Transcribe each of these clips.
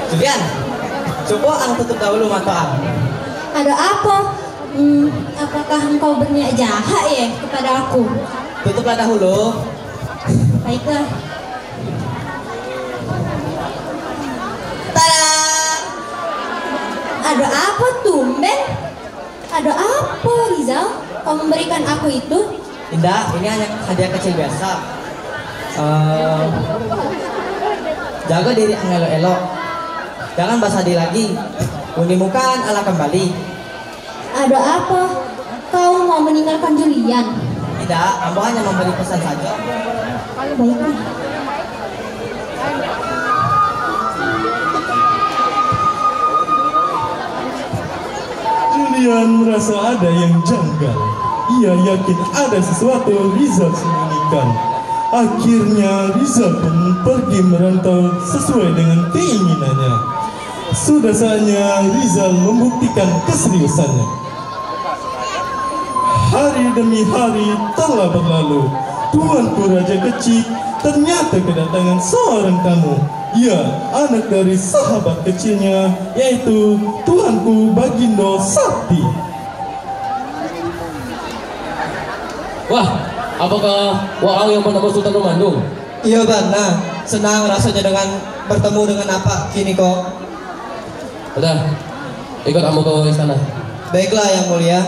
Julian, coba ang tutup dahulu mata ang. Ada apa? Apakah engkau berniat jahat ya kepada aku? Tutuplah dahulu. Baiklah. Tada! Ada apa tumben? Ada apa Rizal? Kau memberikan aku itu? Tidak, ini hanya hadiah kecil biasa. Jaga diri ang elok-elok. Jangan basah diri lagi. Unimukan ala kembali. Ada apa? Kau mau meninggalkan Julian? Tidak, ambo hanya memberi pesan saja. Baiklah. Julian merasa ada yang janggal. Ia yakin ada sesuatu Rizal sembunyikan. Akhirnya Rizal pun pergi merantau sesuai dengan keinginannya. Sudah saatnya Rizal membuktikan keseriusannya. Hari demi hari telah berlalu. Tuanku Raja Kecik ternyata kedatangan seorang tamu. Ya, anak dari sahabat kecilnya, yaitu Tuanku Bagindo Sakti. Wah, apakah Waang yang bernama Sultan Rumandung? Iya Bana, senang rasanya dengan bertemu dengan apa kini kok. Udah, ikut kamu ke istana. Baiklah yang mulia.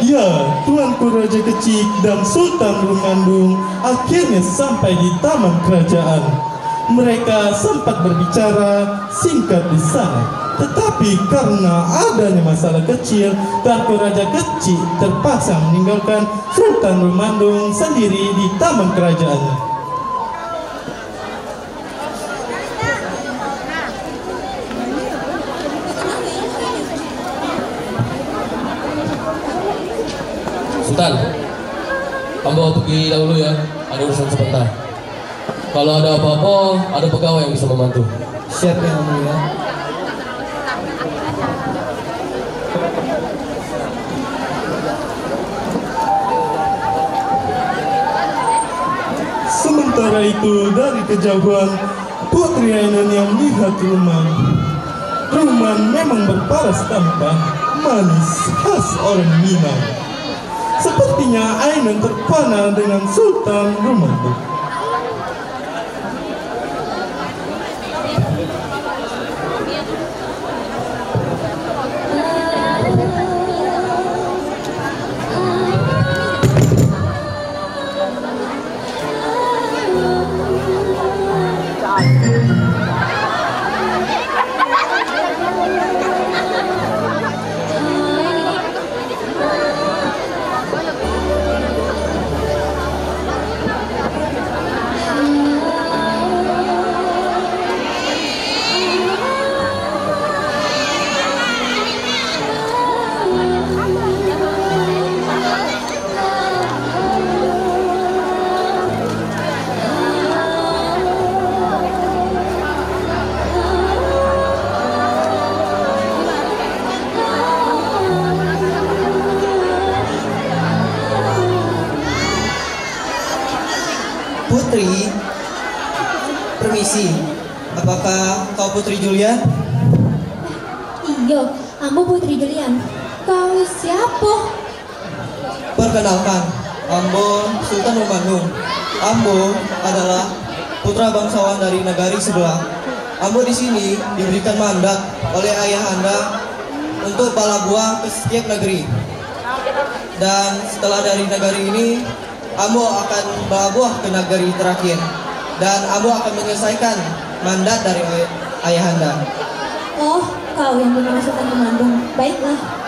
Ya, Tuanku Raja Kecik dan Sultan Rumandung akhirnya sampai di taman kerajaan. Mereka sempat berbicara singkat di sana. Tetapi karena adanya masalah kecil, Tuanku Raja Kecik terpaksa meninggalkan Sultan Rumandung sendiri di taman kerajaannya. Sultan, kamu pergi dahulu ya, ada urusan sebentar. Kalau ada apa-apa, ada pegawai yang bisa membantu. Siap yang mulia. Sementara itu dari kejauhan Putri Ainun yang melihat Ruman memang berparas tampan, manis khas orang Minang. Sepertinya Ainun terpana dengan Sultan Rumandung. Putri, permisi. Apakah kau Putri Julian? Iya, ambo Putri Julian. Kau siapa? Perkenalkan, ambo Sultan Rumandung. Ambo adalah putra bangsawan dari negari sebelah. Ambo di sini diberikan mandat oleh ayahanda untuk bala buah ke setiap negeri. Dan setelah dari negari ini, Ambo akan bawa buah ke negeri terakhir. Dan Ambo akan menyelesaikan mandat dari ayahanda. Oh, kau yang bernama Sultan Rumandung. Baiklah.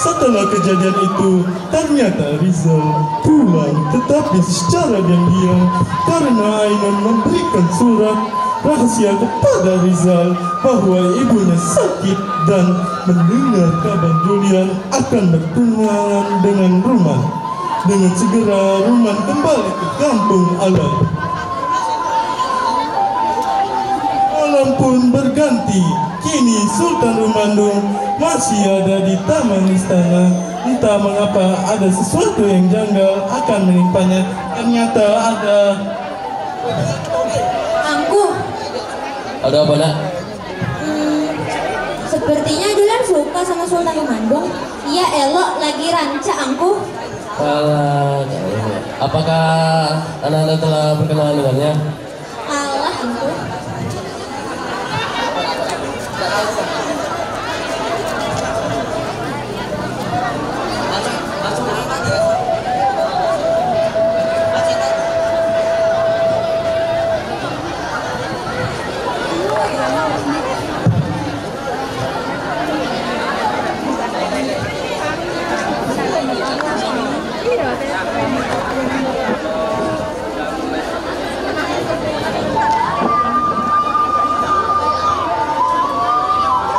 Setelah kejadian itu, ternyata Rizal pulang, tetapi secara diam-diam karena Ainun memberikan surat rahasia kepada Rizal bahwa ibunya sakit dan mendengar kabar Julian akan bertunangan dengan Ruman. Dengan segera Ruman kembali ke kampung Alai. Malam pun berganti. Kini Sultan Rumandung masih ada di taman istana. Entah mengapa ada sesuatu yang janggal akan menimpanya. Ternyata ada... Angku, Ada apa nak? sepertinya Julian suka sama Sultan Rumandung. Iya elok lagi rancak Angku. Alah, apakah anak-anak telah berkenalan dengannya? Alah Angku.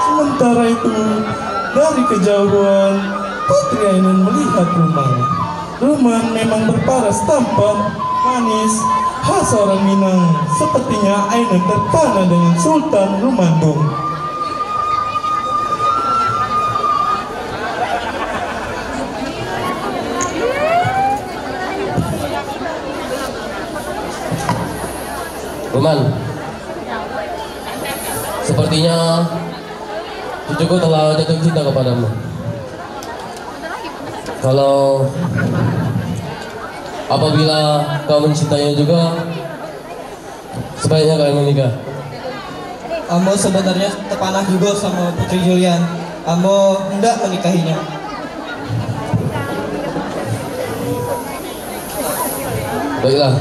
Sementara itu, dari kejauhan, Putri Ainun melihat Ruman. Ruman memang berparas tampan, manis, khas orang Minang. Sepertinya Ainun terpana dengan Sultan Rumandung. Ruman, sepertinya cucuku telah jatuh cinta kepadamu. Kalau apabila kau mencintainya juga, sebaiknya kalian menikah. Ambo sebenarnya terpanah juga sama Putri Julian. Ambo hendak menikahinya. Baiklah,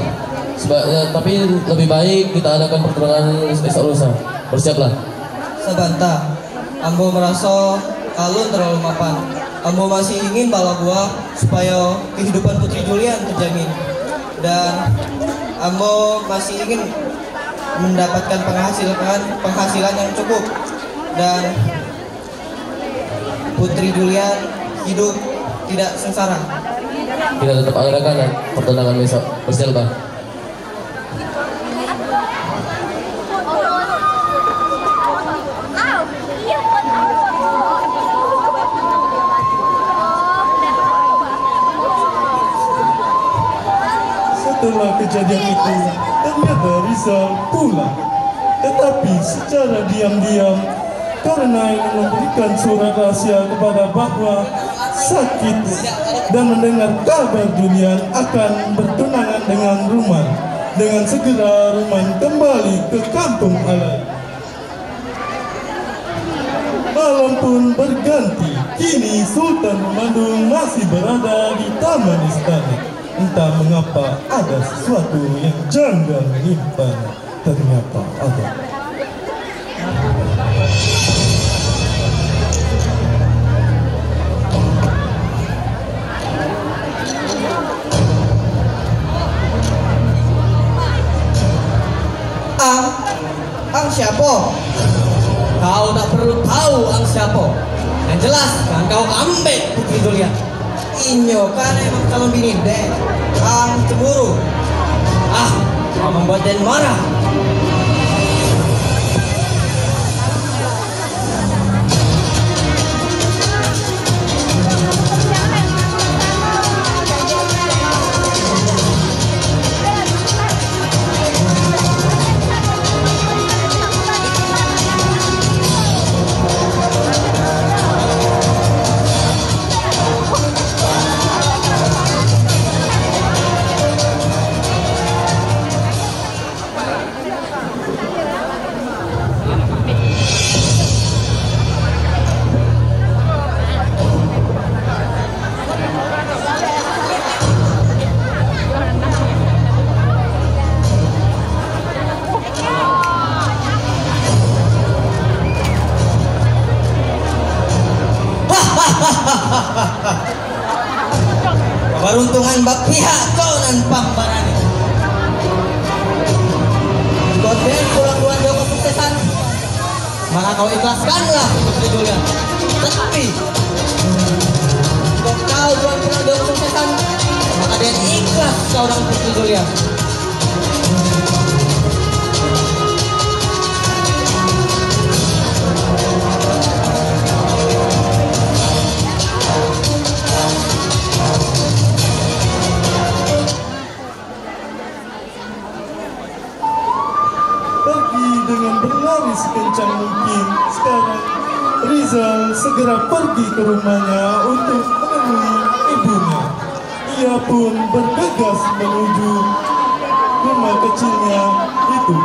tapi lebih baik kita adakan pertunangan esok lusa. Bersiaplah. Sebentar, Ambo merasa kalun terlalu mapan. Ambo masih ingin bala buah supaya kehidupan Putri Julian terjamin. Dan Ambo masih ingin mendapatkan penghasilan yang cukup. Dan Putri Julian hidup tidak sengsara. Kita tetap adakan pertunangan besok. Bersiaplah. Setelah kejadian itu, ternyata Rizal pulang. Tetapi secara diam-diam, karena ingin memberikan surat rahasia kepada bahwa sakit dan mendengar kabar Julian akan bertunangan dengan Ruman. Dengan segera Ruman kembali ke kampung Alai. Malam pun berganti. Kini Sultan Rumandung masih berada di taman istana. Entah mengapa ada sesuatu yang janggal menimpanya. Ternyata ada. Ang siapa? Kau tak perlu tahu ang siapa. Yang jelas kan kau ambek Putri Julian. Inyo kan emang calon bini deh. Ang cemburu. Kau membuat Den marah. Keberuntungan bak pihak kau nan pambarani. Kau pulang kau ikhlaskanlah Putri Julian. Tetapi jika kau belum pernah jauh kesuksesan, maka dengan ikhlas seorang Putri Julian. Pergi dengan berlari sekencang mungkin. Sekarang Rizal segera pergi ke rumahnya untuk menemui ibunya. Ia pun bergegas menuju rumah kecilnya itu.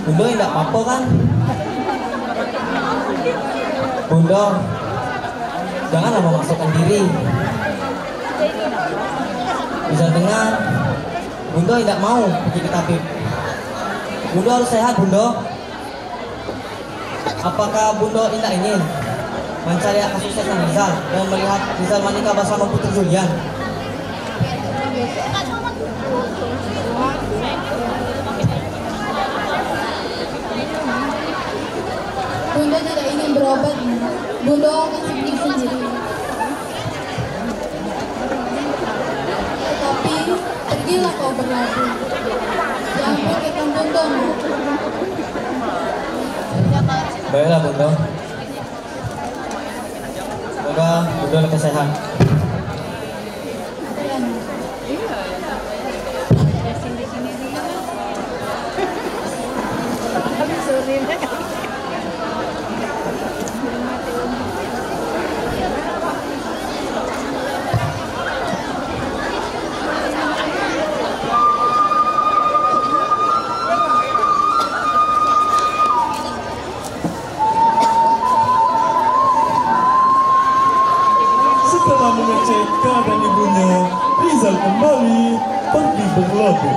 Bunda tidak apa-apa kan? Bunda, janganlah memaksakan diri. Bisa dengar, Bunda tidak mau pergi ke tabib. Bunda harus sehat, Bunda. Apakah Bunda tidak ingin mencari kesuksesan Rizal dan melihat Rizal menikah bersama Putri Julian? Bunda tidak ingin berobat. Bunda akan sedih sendiri. Tetapi pergilah kau berlabuh. Jangan pikirkan Bunda. Baiklah Bunda. Semoga Bunda lebih sehat. Setelah mengecek keadaan ibunya, Rizal kembali pergi berlabuh.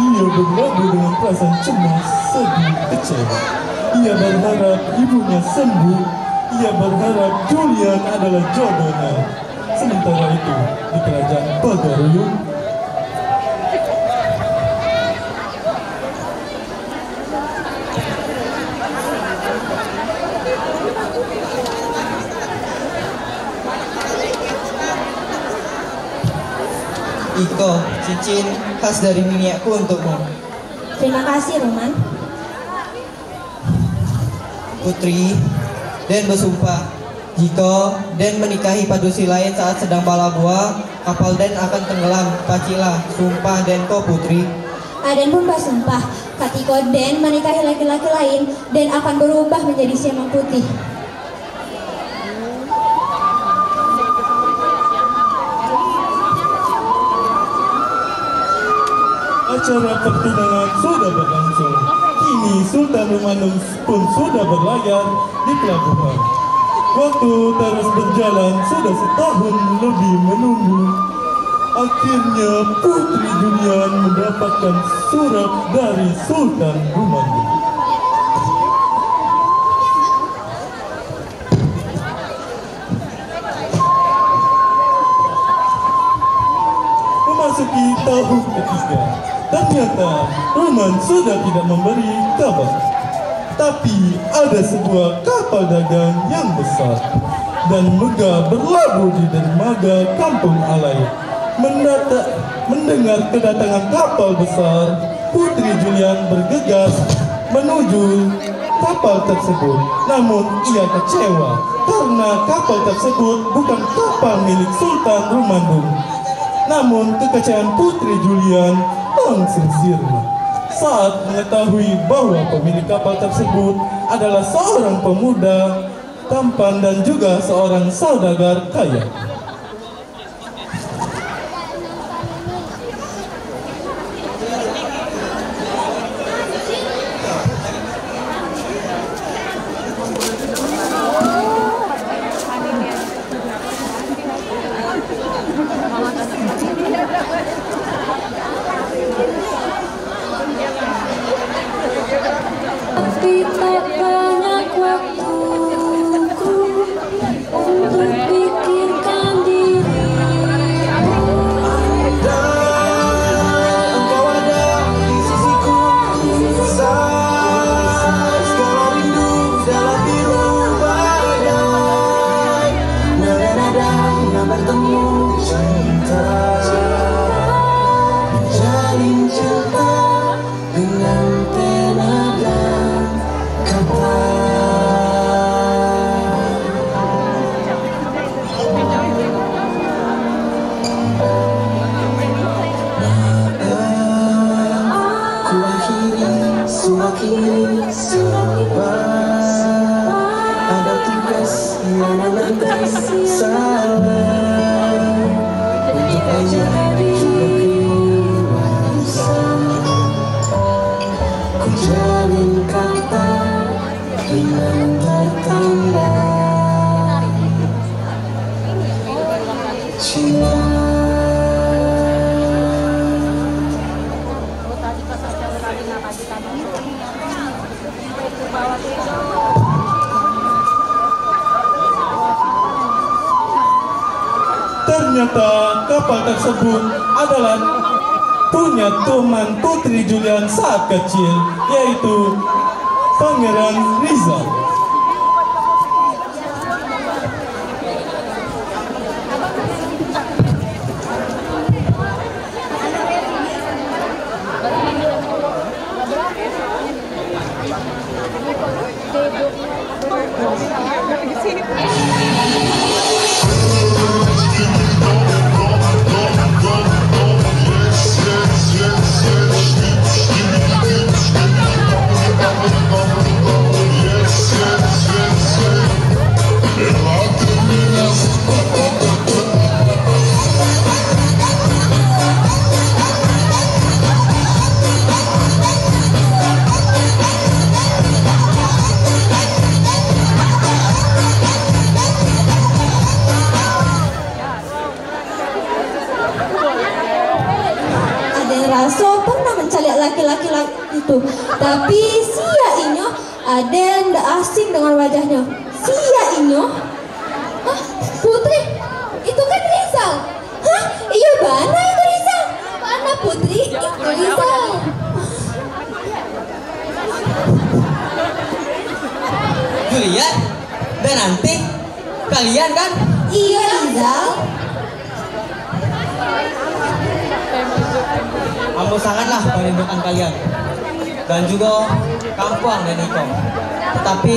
Ia berlabuh dengan perasaan cemas, sedih, kecewa. Ia berharap ibunya sembuh. Ia berharap Julian adalah jodohnya. Sementara itu, di kerajaan Bagaruyung, Iko, cincin khas dari miniakku untukmu. Terima kasih, Roman. Putri, Den bersumpah jika Den menikahi padusi lain saat sedang balabuah, kapal Den akan tenggelam. Pacilah sumpah Den ko Putri. Aden pun bersumpah, ketika Den menikahi laki-laki lain, Den akan berubah menjadi siamang putih. acara pertunangan sudah berlangsung. Kini Sultan Rumandung pun sudah berlayar di pelabuhan. Waktu terus berjalan, sudah setahun lebih menunggu. Akhirnya Putri Julian mendapatkan surat dari Sultan Rumandung. Memasuki tahun ketiga, ternyata Roman sudah tidak memberi kabar. Tapi ada sebuah kapal dagang yang besar dan megah berlabuh di dermaga Kampung Alai. Mendengar kedatangan kapal besar, Putri Julian bergegas menuju kapal tersebut. Namun ia kecewa karena kapal tersebut bukan kapal milik Sultan Rumandung. Namun kekecewaan Putri Julian langsung sirna saat mengetahui bahwa pemilik kapal tersebut adalah seorang pemuda tampan dan juga seorang saudagar kaya. salah untuk menjadi dewasa. Ku jalin kata dengan tertanda cinta. Ternyata kapal tersebut adalah punya teman Putri Julian saat kecil, yaitu Pangeran Rizal. Laki-laki itu, tapi sia inyo Aden ndak asing dengan wajahnya. Sia inyo, hah, Putri, itu kan Rizal. Hah, iya mana itu Rizal? Mana Putri? Itu Rizal. Julian dan nanti kalian kan? Iya Rizal. Ambo sangatlah merindukan kalian dan juga kampung dan Iko. Tetapi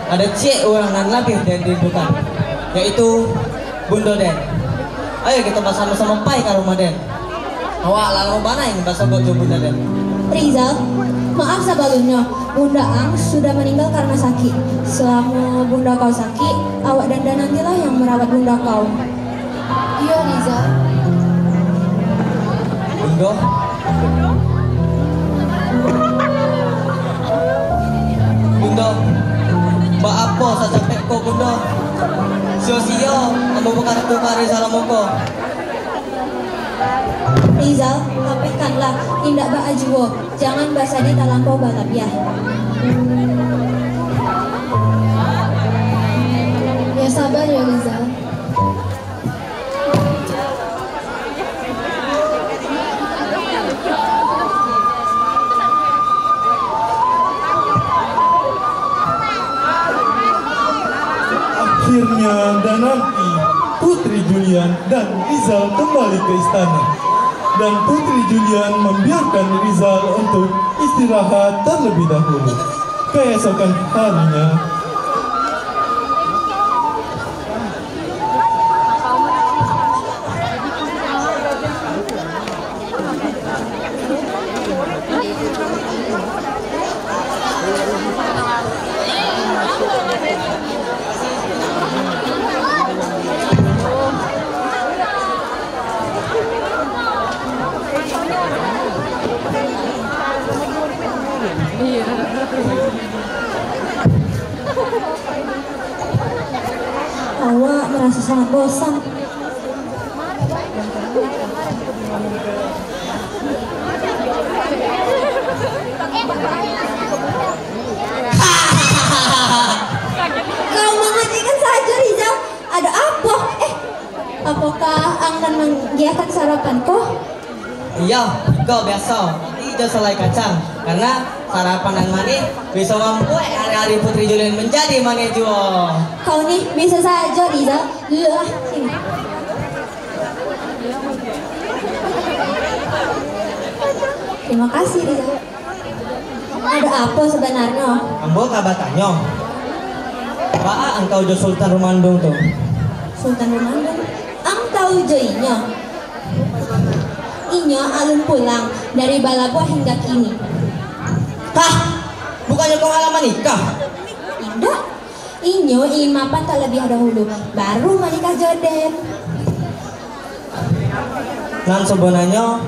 ada orang yang lebih dan dirindukan, yaitu Bunda Den. Ayo kita bersama-sama pai ke rumah Den. Awak lalu mana yang bahasa buat Bunda Den? Rizal, maaf sebelumnya, Bunda Ang sudah meninggal karena sakit. Selama Bunda kau sakit, awak dan nantilah yang merawat Bunda kau. Iya Rizal. Bunda, Bunda, mbak apa saja peko Bunda? Sio-sio, ambo bukan tukar salam moko. Rizal, sampaikanlah tindak ba ajuwo, jangan bahasa di talampau balabiah. Ya sabar ya Rizal. Akhirnya dan nanti Putri Julian dan Rizal kembali ke istana, dan Putri Julian membiarkan Rizal untuk istirahat terlebih dahulu. Keesokan harinya, Awak merasa sangat bosan. Kau menghentikan saja Rizal. Ada apa? Apakah Angkan menggiatkan sarapan kau? Iya, kau biasa. Nanti itu selai kacang. Karena sarapan dan mani bisa membuat hari-hari Putri Julian menjadi mani juga. Kau nih bisa saja Rizal. Lah, sini. Terima kasih Rizal. Ada apa sebenarnya? Ambo kabar tanya. Pak engkau jo Sultan Rumandung tuh. Sultan Rumandung. Ang tahu jo inya. Inya alun pulang dari Balabuah hingga kini. Hah? Bukannya kau halaman nikah? Tidak. Inyo ingin mapan terlebih dahulu, baru menikah jodoh. Nan sebenarnya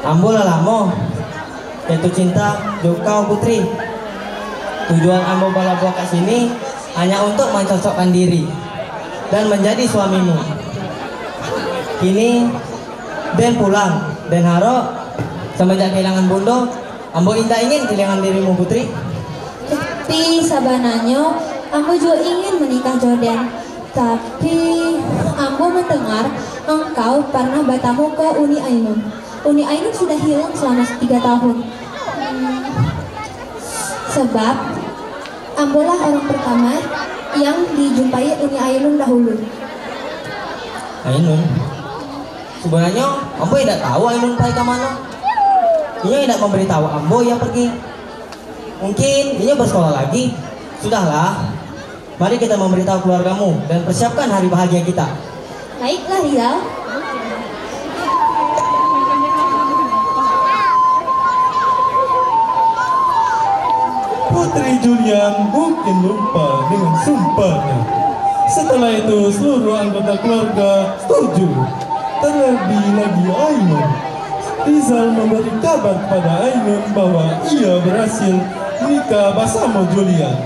ambo lamo jatuh cinta juga putri. Tujuan ambo balabuak ke sini hanya untuk mencocokkan diri dan menjadi suamimu. Kini Den pulang, Den haro semenjak kehilangan Bundo, ambo indah ingin kehilangan dirimu putri. Tapi sabananya ambo juga ingin menikah jodoh. Tapi ambo mendengar engkau pernah bertamu ke Uni Ainun. Uni Ainun sudah hilang selama 3 tahun. Sebab ambolah orang pertama yang dijumpai Uni Ainun dahulu. Ainun? Sebenarnya ambo tidak tahu Ainun pergi ke mana. Ia tidak memberitahu ambo ia pergi. Mungkin ia bersekolah lagi. Sudahlah, mari kita memberitahu keluargamu dan persiapkan hari bahagia kita. Baiklah Rizal. Putri Julian mungkin lupa dengan sumpahnya. Setelah itu seluruh anggota keluarga setuju. Terlebih lagi Ainun. Rizal memberi kabar kepada Ainun bahwa ia berhasil menikah bersama Julian.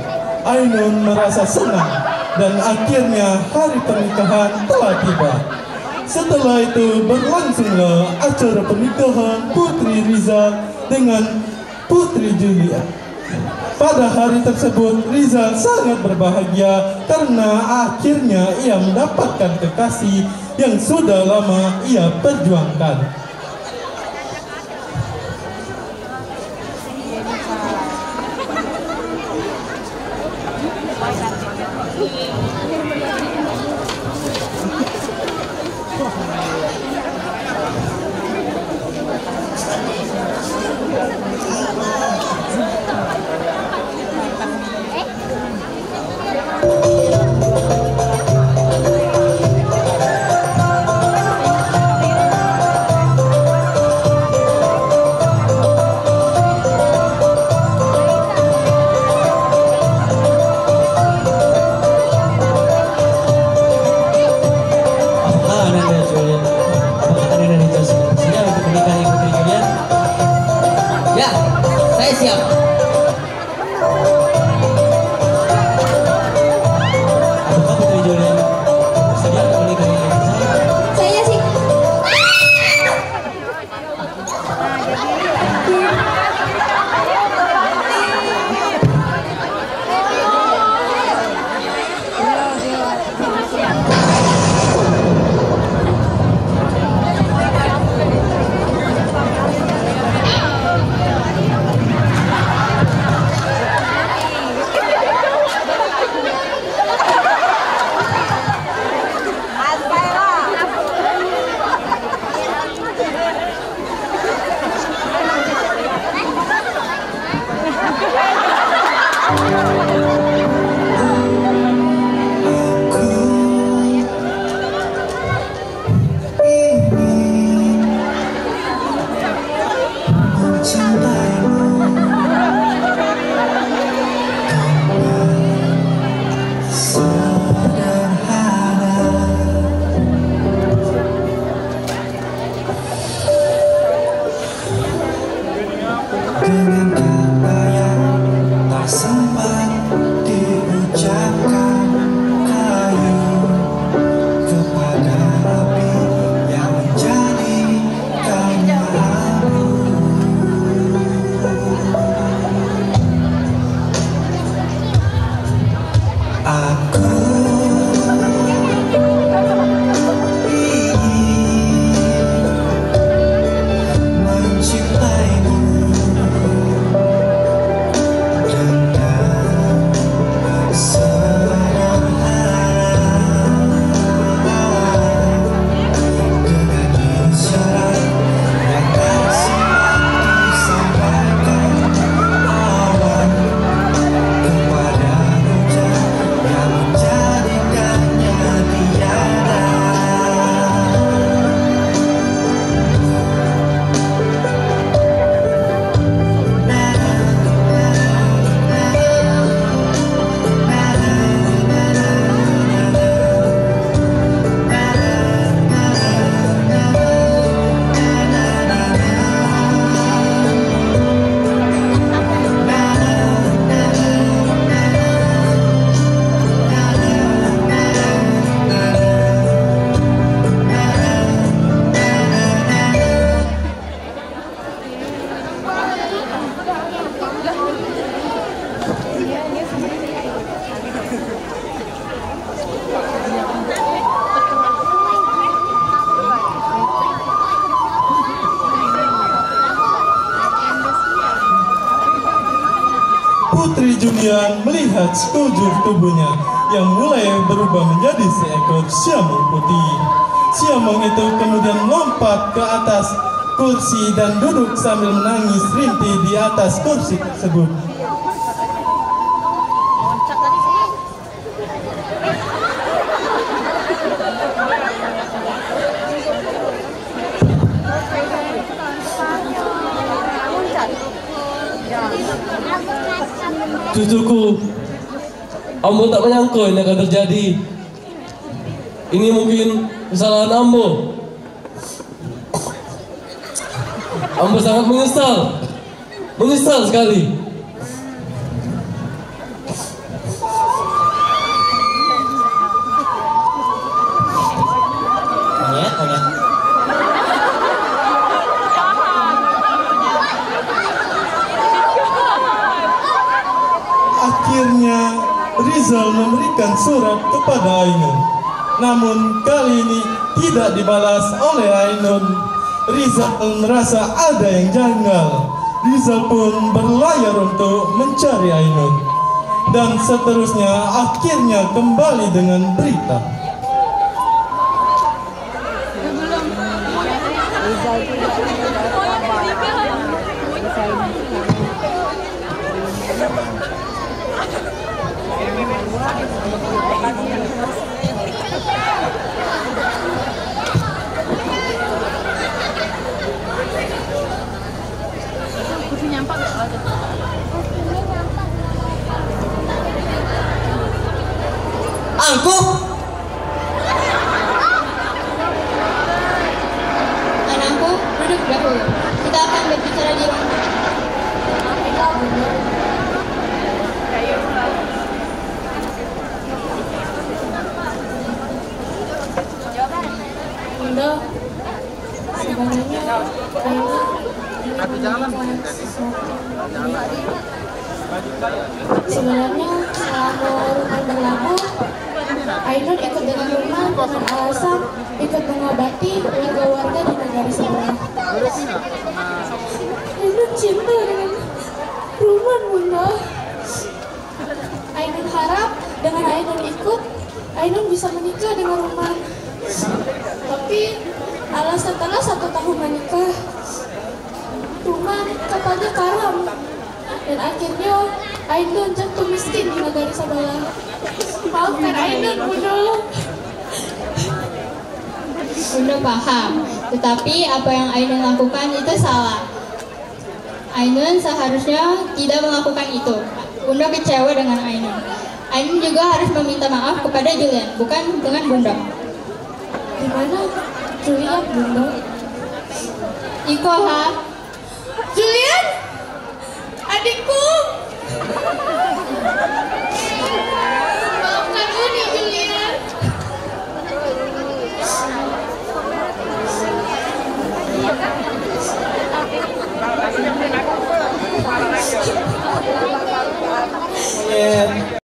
Ainun merasa senang dan akhirnya hari pernikahan telah tiba. Setelah itu berlangsunglah acara pernikahan Putri Rizal dengan Putri Julian. Pada hari tersebut Rizal sangat berbahagia karena akhirnya ia mendapatkan kekasih yang sudah lama ia perjuangkan. kemudian melihat sekujur tubuhnya yang mulai berubah menjadi seekor siamang putih. Siamang itu kemudian lompat ke atas kursi dan duduk sambil menangis rintih di atas kursi tersebut. Cucuku, Ambo tak menyangka ini akan terjadi. Ini mungkin kesalahan Ambo. Ambo sangat menyesal sekali. Monyet. Akhirnya Rizal memberikan surat kepada Ainun. Namun kali ini tidak dibalas oleh Ainun. Rizal merasa ada yang janggal. Rizal pun berlayar untuk mencari Ainun. Dan seterusnya akhirnya kembali dengan berita. Angkuh. Anakku, duduk dahulu. Kita akan berbicara di rumah. Bunda, sebenarnya Sebenarnya selama Ruman berlaku, Ainun ikut dengan Ruman dengan alasan ikut mengobati warga-warga di negara sebelah. Ainun cinta dengan Ruman, Bunda. Ainun harap dengan Ainun ikut, Ainun bisa menikah dengan Ruman. Tapi setelah 1 tahun menikah, Ruman katanya karam. Dan akhirnya Ainun jatuh miskin di negara sebelah. Maafkan Ainun, Bunda. Bunda paham, tetapi apa yang Ainun lakukan itu salah. Ainun seharusnya tidak melakukan itu. Bunda kecewa dengan Ainun. Ainun juga harus meminta maaf kepada Julian, bukan dengan Bunda. Di mana Julian, Bunda? Iko ha? Julian, adikku. Maafkan Uni, Julian. Monyet.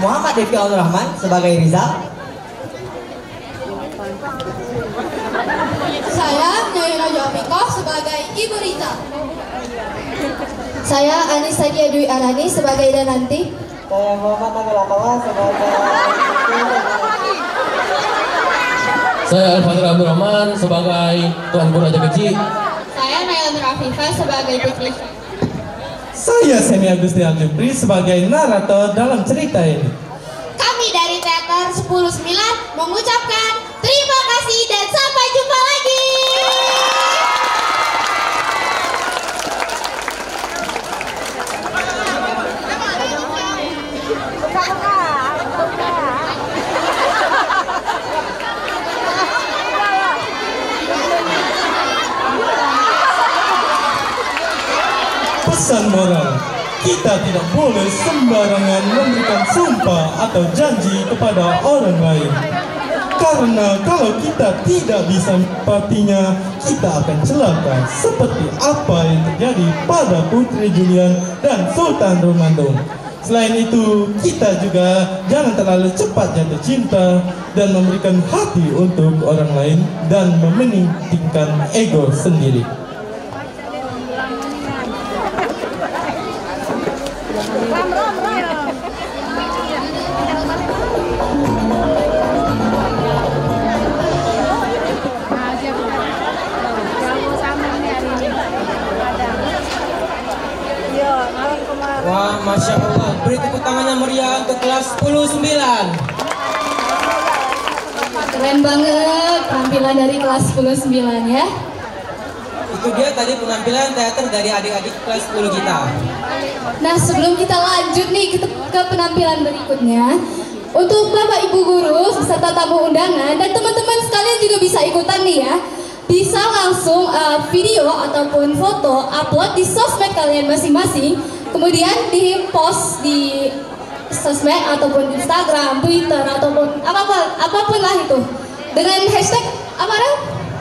Muhammad Devi Al Rahman sebagai Rizal. Noyono Jomiko sebagai Ibu Rita. Saya Anissa Dia Dwi Arani sebagai Dananti. Saya Muhammad Nagalapawa sebagai Saya Alfadri Abdurrahman sebagai Tuan Guru Raja Kecil. Saya Naila Afifah sebagai Putri. Saya Semi Agustian Jupri sebagai narator dalam cerita ini. Kami dari Teater 10/9 mengucapkan terima kasih dan sampai jumpa lagi. Pesan moral, kita tidak boleh sembarangan memberikan sumpah atau janji kepada orang lain. Karena kalau kita tidak bisa menepatinya, kita akan celaka seperti apa yang terjadi pada Putri Julian dan Sultan Rumandung. Selain itu, kita juga jangan terlalu cepat jatuh cinta dan memberikan hati untuk orang lain dan mementingkan ego sendiri. Wah, Masya Allah. Beri tepuk tangannya meriah untuk kelas 10/9. Keren banget penampilan dari kelas 10/9 ya. Itu dia tadi penampilan teater dari adik-adik kelas 10 kita. Nah, sebelum kita lanjut nih ke penampilan berikutnya, untuk Bapak Ibu guru serta tamu undangan dan teman-teman sekalian juga bisa ikutan nih ya. Bisa langsung video ataupun foto upload di sosmed kalian masing-masing, kemudian di post di sosmed ataupun Instagram, Twitter ataupun apapun lah itu dengan hashtag apa Ren?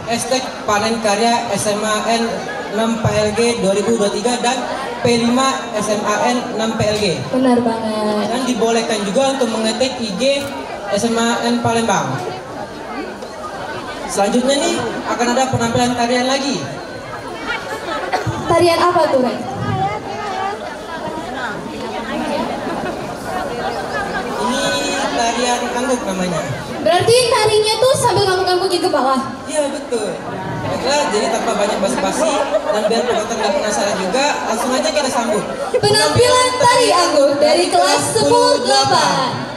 Hashtag panen karya SMAN 6 PLG 2023 dan P5 SMAN 6 PLG. Benar banget. Dan dibolehkan juga untuk mengetik IG SMAN Palembang. Selanjutnya nih akan ada penampilan tarian lagi. Tarian apa tuh Ren? Ini tarian angguk namanya. Berarti tarinya tuh sambil ngangguk-ngangguk gitu bawah. Iya betul. Baiklah, jadi tanpa banyak basa-basi dan biar penonton nggak penasaran juga, langsung aja kita sambut. Penampilan tari angguk dari kelas 10/8.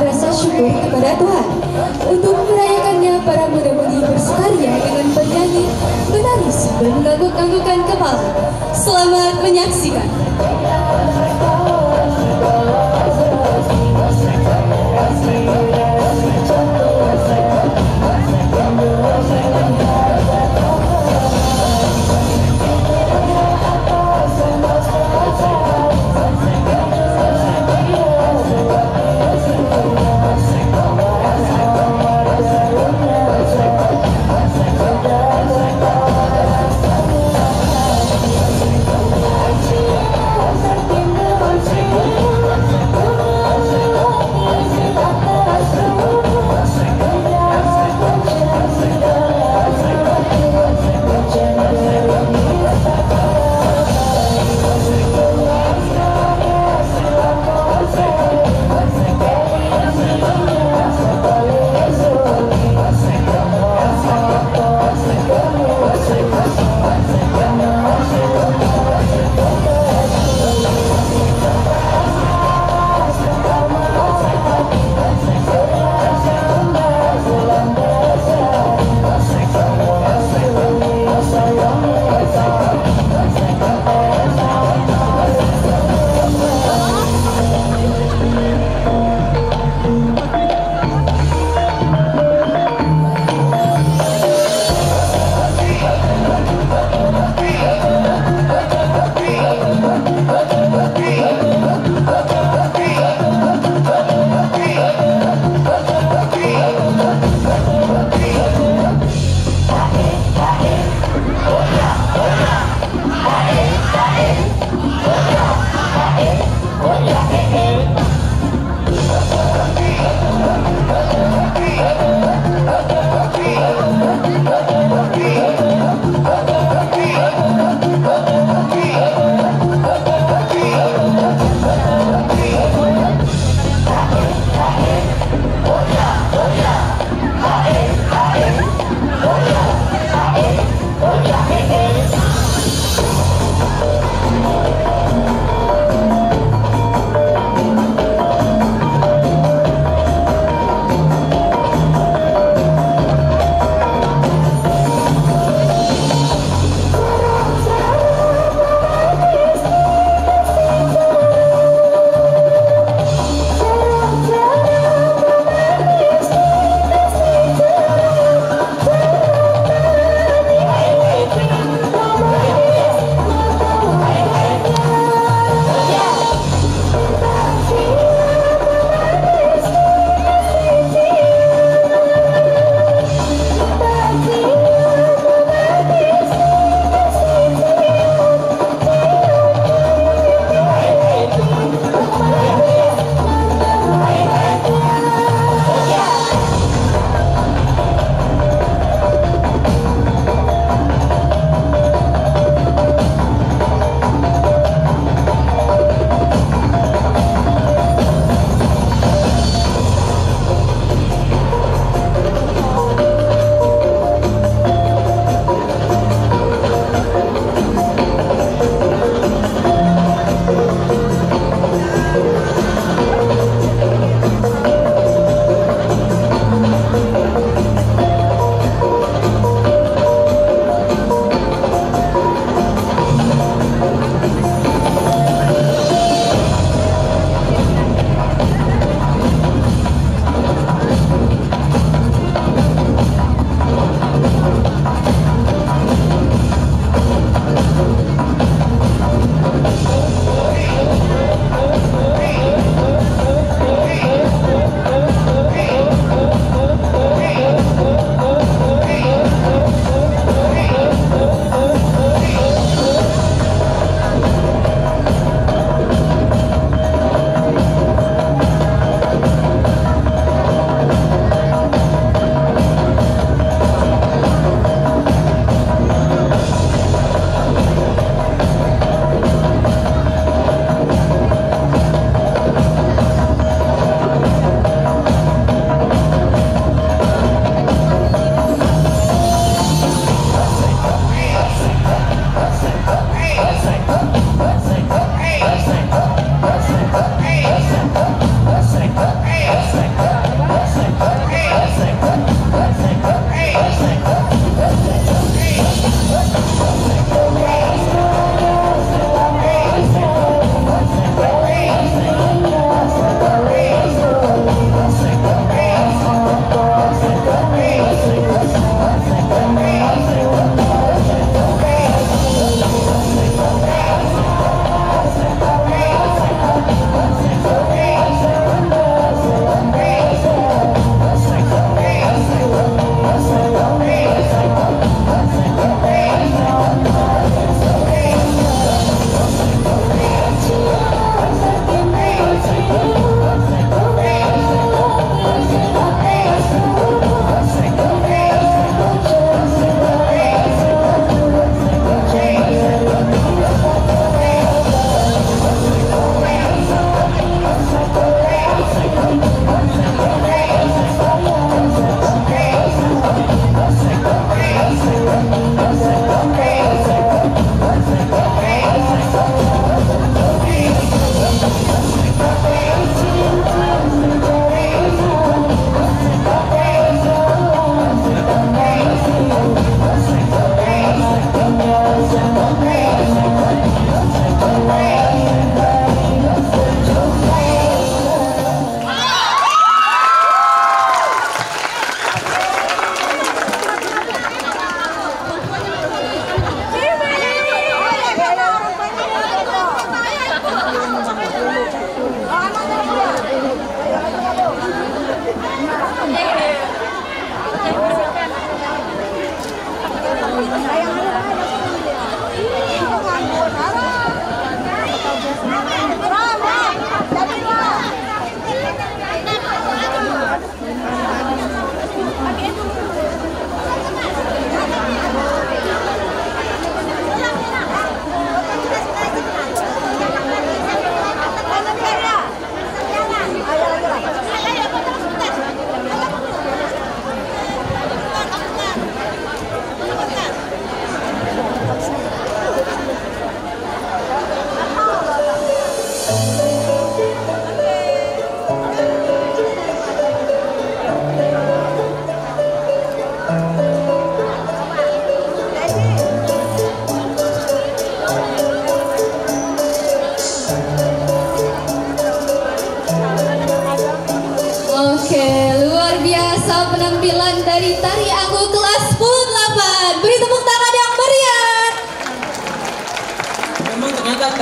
Rasa syukur kepada Tuhan. Untuk merayakannya, para muda-mudi bersukaria dengan bernyanyi, menari sambil mengangguk-anggukkan kepala. Selamat menyaksikan.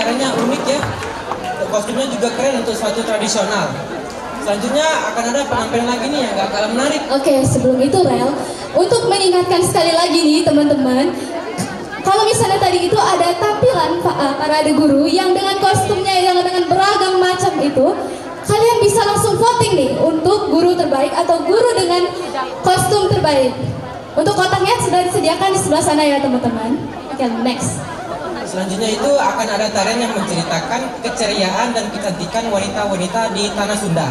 tariannya unik ya. Kostumnya juga keren untuk suatu tradisional. Selanjutnya akan ada penampilan lagi nih yang gak kalah menarik. Oke, sebelum itu Rel, untuk mengingatkan sekali lagi nih teman-teman, kalau misalnya tadi itu ada tampilan parade guru yang dengan kostumnya yang dengan beragam macam itu, kalian bisa langsung voting nih untuk guru terbaik atau guru dengan kostum terbaik. Untuk kotaknya sudah disediakan di sebelah sana ya teman-teman. Oke, next. Selanjutnya itu akan ada tarian yang menceritakan keceriaan dan kecantikan wanita-wanita di Tanah Sunda.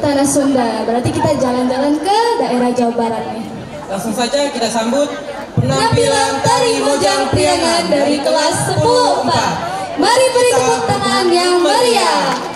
Tanah Sunda, berarti kita jalan-jalan ke daerah Jawa Barat nih. Langsung saja kita sambut Penampilan tari Mojang Priangan dari kelas 10-4. Mari beri tepuk tangan yang meriah.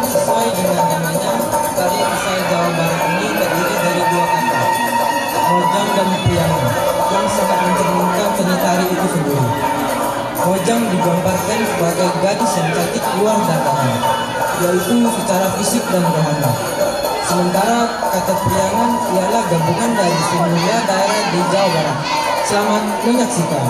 Sesuai dengan namanya, tari asal Jawa Barat ini terdiri dari dua kata, Mojang dan Priangan, yang sangat mencerminkan seni tari itu sendiri. Mojang digambarkan sebagai gadis yang cantik luar dan dalam, yaitu secara fisik dan rohani. Sementara kata Priangan ialah gabungan dari semua daerah di Jawa Barat. Selamat menyaksikan.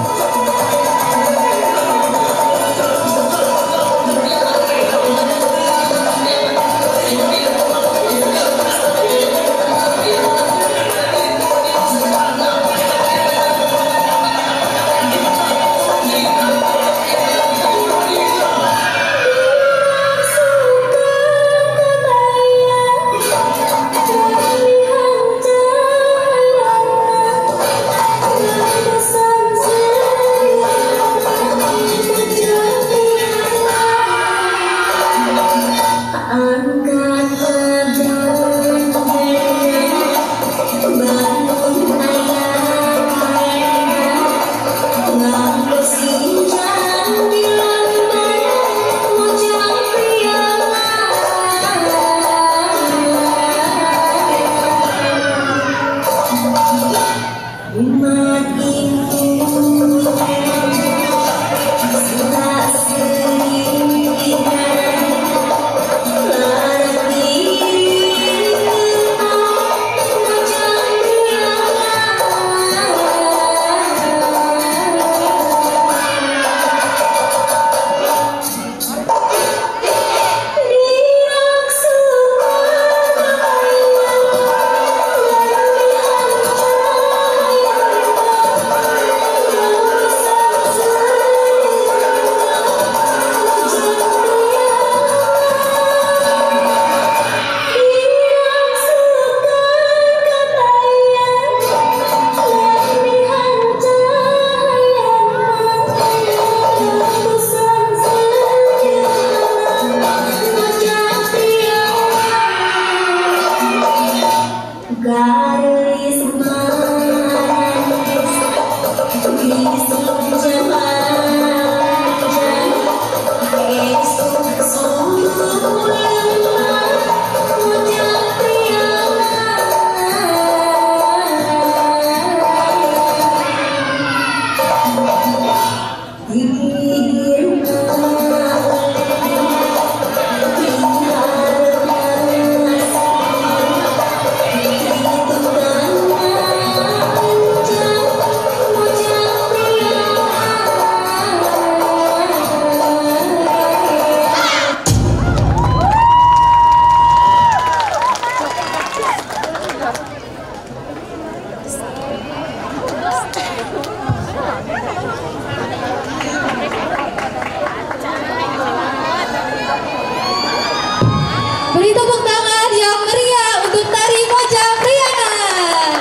Beri tepuk tangan yang meriah untuk tari Mojang Priangan.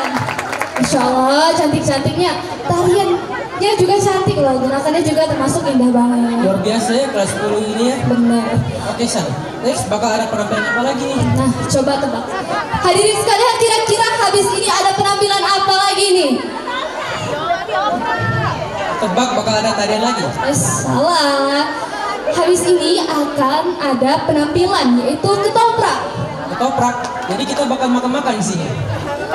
Insya Allah cantik-cantiknya. Tariannya juga cantik loh. Gerakannya juga termasuk indah banget. Luar biasa ya kelas 10 ini ya. Benar. Oke San, next bakal ada penampilan apa lagi nih? Nah, coba tebak. Hadirin sekalian, kira-kira habis ini ada penampilan apa lagi nih? tebak bakal ada tarian lagi. Salah. Habis ini akan ada penampilan yaitu ketoprak. Ketoprak. Jadi kita bakal makan-makan di sini.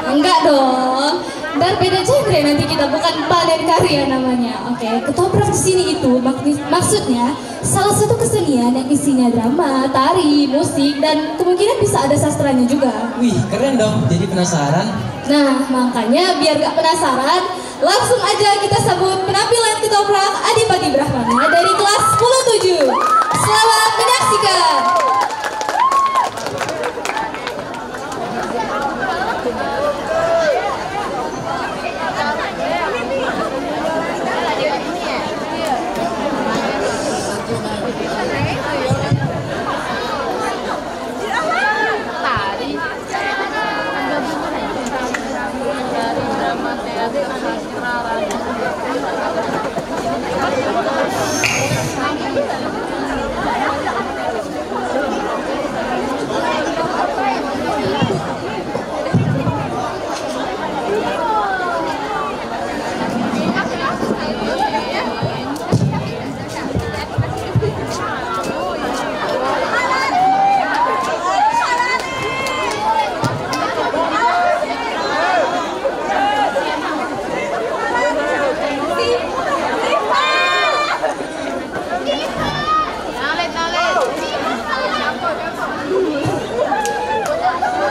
Enggak dong. Ntar beda genre nanti kita, bukan panen karya namanya. Oke, ketoprak di sini itu maksudnya salah satu kesenian yang isinya drama, tari, musik, dan kemungkinan bisa ada sastranya juga. Wih, keren dong. Jadi penasaran. Nah, makanya biar gak penasaran, langsung aja kita sambut penampilan ketoprak Adipati Brahmana dari kelas 107. Selamat menyaksikan.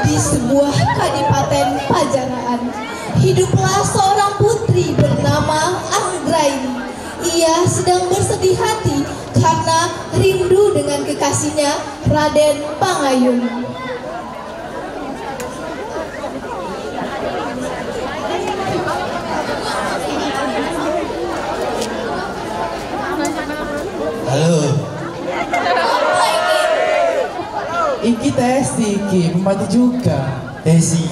Di sebuah kadipaten Pajaran, hiduplah seorang putri bernama Anggraini. Ia sedang bersedih hati karena rindu dengan kekasihnya Raden Pangayun. Halo. Iki Tesi, Ki, pembantu juga. Desi.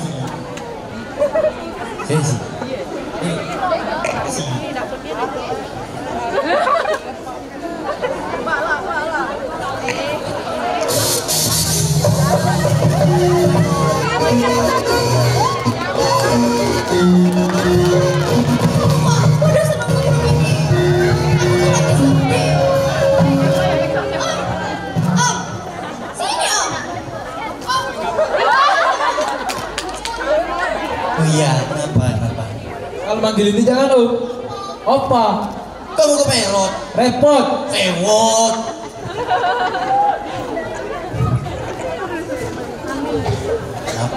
Oh iya, kenapa? Kalau manggil ini jangan Om. Opa. Kamu kemelot. Repot. Sewot.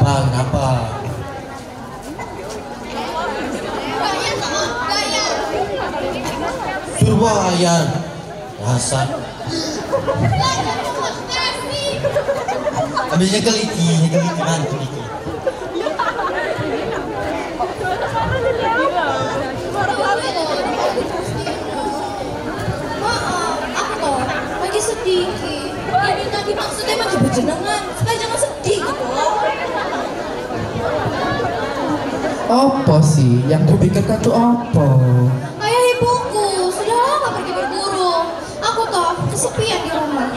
Kenapa? Surbayan. Rasa. Ambilnya keliti mantu dikit. Lagi sedih, Ki. Ini tadi maksudnya lagi berjenengan, supaya jangan sedih gitu loh. Apa sih yang kupikirkan tuh apa? Ayah ibuku sudah lama pergi berburu. Aku toh kesepian di rumah.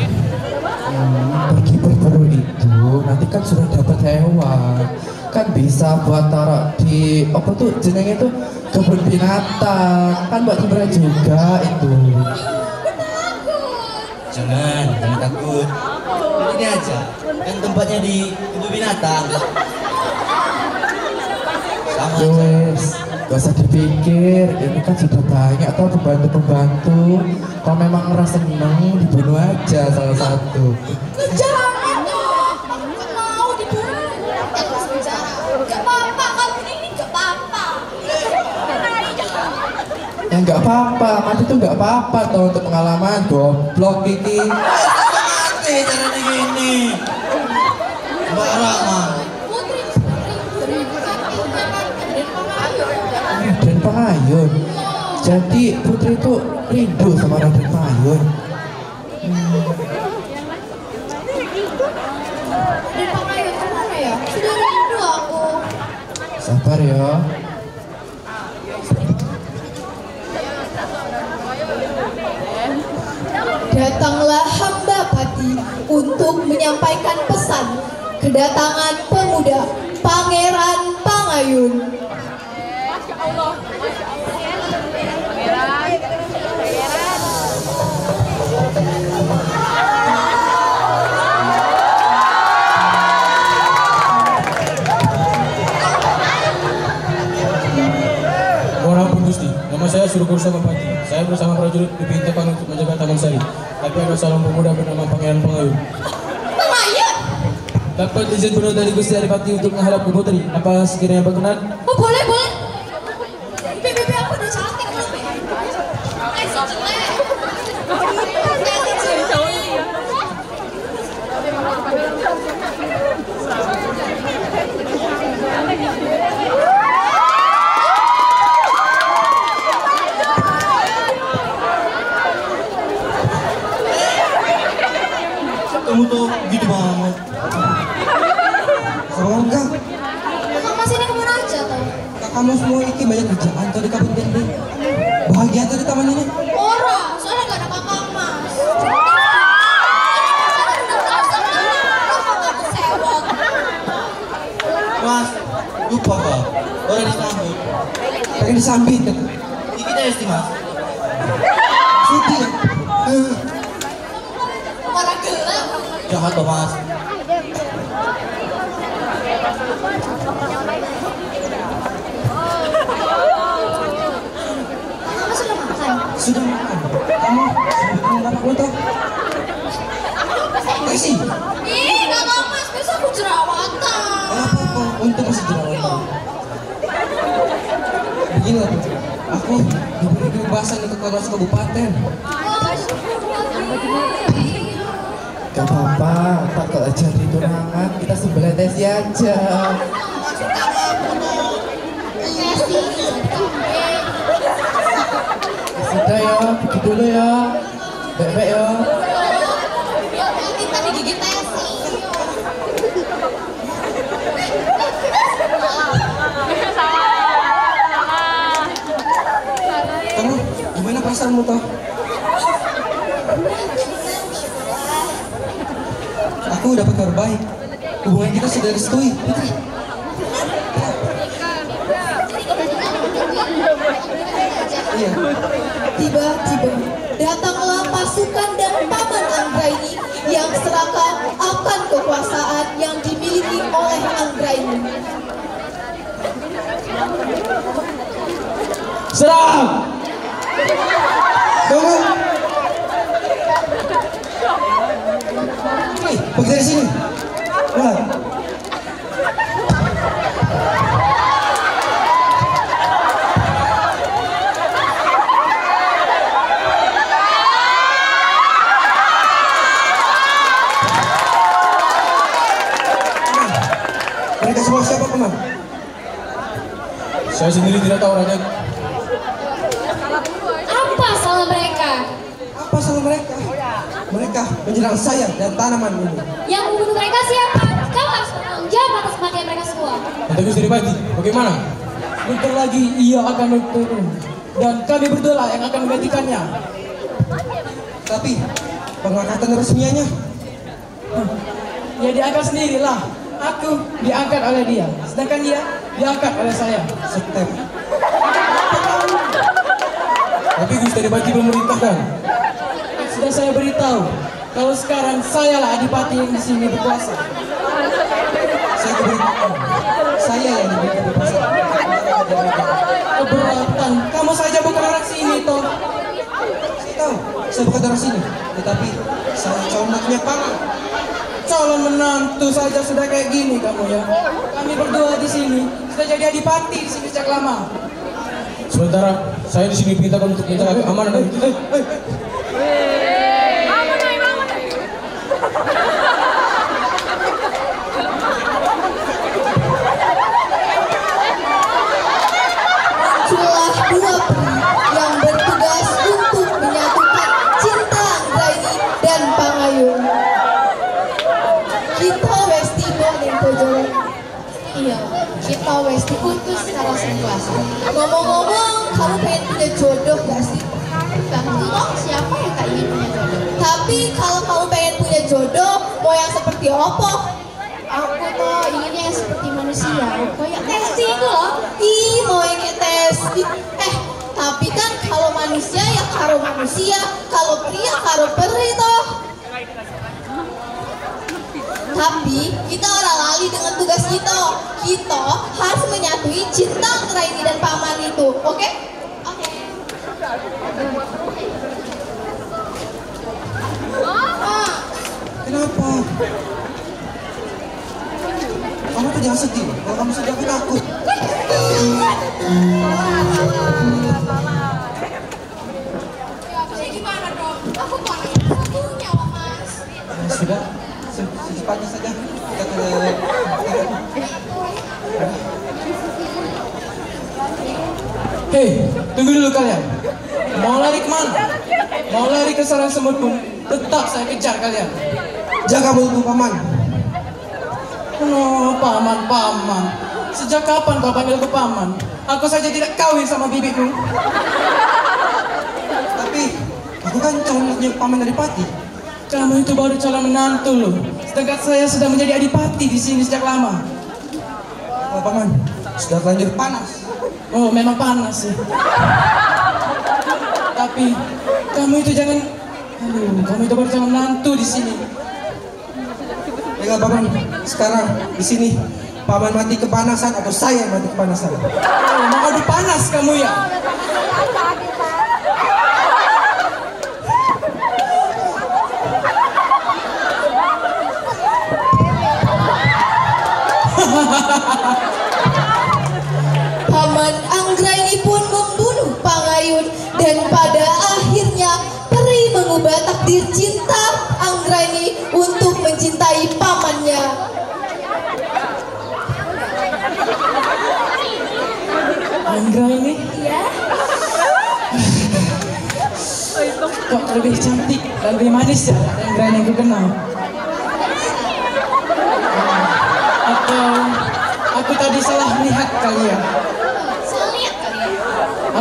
Pergi berburu itu nanti kan sudah dapat hewan, kan bisa buat taruh di apa tuh jenenge itu kebun binatang, kan buat hiburan juga itu. Jangan takut. Ini aja, kan tempatnya di kebun binatang. Sama aja. Wes, gak usah dipikir, ini kan sudah banyak tau pembantu. Kalau memang ngerasa seneng, dibunuh aja salah satu. Jangan dong, aku kan mau dibunuh. Aku sejarah. Gak apa-apa, kamu ini gak apa-apa. Ya nggak apa-apa, mati tuh nggak apa-apa tau untuk pengalaman. Goblok Kiki. Mati caranya gini. Barangan. Raden Pangayun. Jadi putri itu rindu sama Raden Pangayun. Dan Pangayun kemana ya? Sudah rindu aku. Sabar ya. Datanglah hamba Pati untuk menyampaikan pesan kedatangan pemuda Pangeran Pangayun. Nama saya Surukur Samapati. Saya bersama prajurit diperintahkan untuk menjaga Taman Sari. Tapi ada seorang pemuda bernama Pangeran Pengayun. Pengayun? Dapat izin penuh dari Gusti Adipati untuk menghadap ke putri. Apa sekiranya berkenan? Oh boleh, boleh. Bebe aku udah cantik loh, Be. Ayo si jelek. Kamu tuh gitu banget. Sama enggak? Kakak Mas ini kemana aja tuh? Kamu semua iki banyak kerjaan tuh di kampung Dende. Bahagia tuh di taman ini. Ora, soalnya gak ada kakak Mas. Mas, lupa kok. Orang disambut. Pengen disambit kan? Iki kita esti mas. Sedih. Orang gelap. Jahat tuh mas. Kakak Mas sudah makan? Sudah makan. Kamu sudah makan apa tuh? Kasih. Ih, kakak Mas, besok aku jerawatan. Apa? Untung masih jerawatan. Begini lah, aku diberi kebebasan untuk keluar masuk kabupaten. Gak apa-apa, tak kalau jadi tunangan kita sebelah tes aja. Sudah ya, pergi dulu ya. Baik-baik ya. Kita digigit Tesi. Kamu gimana perasaanmu toh? Aku dapat kabar baik. Hubungan kita sudah direstui. Iya. Tiba-tiba datanglah pasukan dan paman Anggraini yang serakah akan kekuasaan yang dimiliki oleh Anggraini. Serang! Tunggu. Hei, pergi dari sini. Wah. Mereka semua siapa, Paman? Saya sendiri tidak tahu, Raden. Apa salah mereka? Apa salah mereka? Mereka menyerang saya dan tanaman ini. Yang membunuh mereka siapa? Kau harus bertanggung jawab atas kematian mereka semua. Nanti Gusti Adipati, bagaimana? Bentar lagi ia akan turun dan kami berdua yang akan menggantikannya. Tapi pengangkatan resmianya Ya diangkat sendirilah. Aku diangkat oleh dia, sedangkan dia diangkat oleh saya. step. Tapi Gusti Adipati belum memerintahkan. Sudah saya beritahu kalau sekarang sayalah adipati yang di sini berkuasa. Saya keberatan. Saya yang diberi kebebasan. Keberatan, kamu saja bukan orang sini toh. Saya tahu, saya bukan orang sini, tetapi saya calon menantunya Paman. Calon menantu saja sudah kayak gini kamu ya. Kami berdua di sini sudah jadi adipati di sini sejak lama. Sementara saya di sini diperintahkan untuk menjaga keamanan. Muncullah dua peri yang bertugas untuk menyatukan cinta Anggraini dan Pangayun. Kita westi dan pojok. Iya, kita westi putus secara seluasa. Ngomong-ngomong, kamu pengen punya jodoh gak sih? Bantu dong, siapa yang tak ingin punya jodoh? Tapi kalau kamu pengen punya jodoh, mau yang seperti apa? Aku tuh inginnya yang seperti manusia, kayak Testi itu loh. Ih, mau yang kayak Testi. Tapi kan kalau manusia ya karo manusia, kalau pria karo peri toh. Tapi kita orang lali dengan tugas kita. Kita harus menyatui cinta Anggraini dan Paman itu, oke? Oke. Kenapa? Kamu tuh jangan sedih. Kalau kamu sedih aku takut. Ya gimana dong? Aku kok anak satunya loh mas. Sudah, secepatnya saja kita ke. Hei, tunggu dulu kalian. Mau lari kemana? Mau lari ke sarang semut pun tetap saya kejar kalian. Jaga mulutmu, Paman. Oh, paman. Sejak kapan kau panggil aku paman? Aku saja tidak kawin sama bibiku. Tapi aku kan calon anaknya Paman Adipati. Kamu itu baru calon menantu loh. Sedangkan saya sudah menjadi adipati di sini sejak lama. Oh, Paman, sudah terlanjur panas. Oh, memang panas sih. Tapi kamu itu jangan, kamu itu baru calon menantu di sini. Baiklah, Paman. Sekarang di sini Paman mati kepanasan atau saya yang mati kepanasan? Oh, mau adu panas kamu ya? Paman Anggraini pun membunuh Pangayun dan pada akhirnya Peri mengubah takdir cinta Anggraini untuk mencintai pamannya. Anggraini? Iya. Kok lebih cantik dan lebih manis ya Anggraini yang ku kenal? Atau aku tadi salah melihat kali ya? Salah lihat kali ya?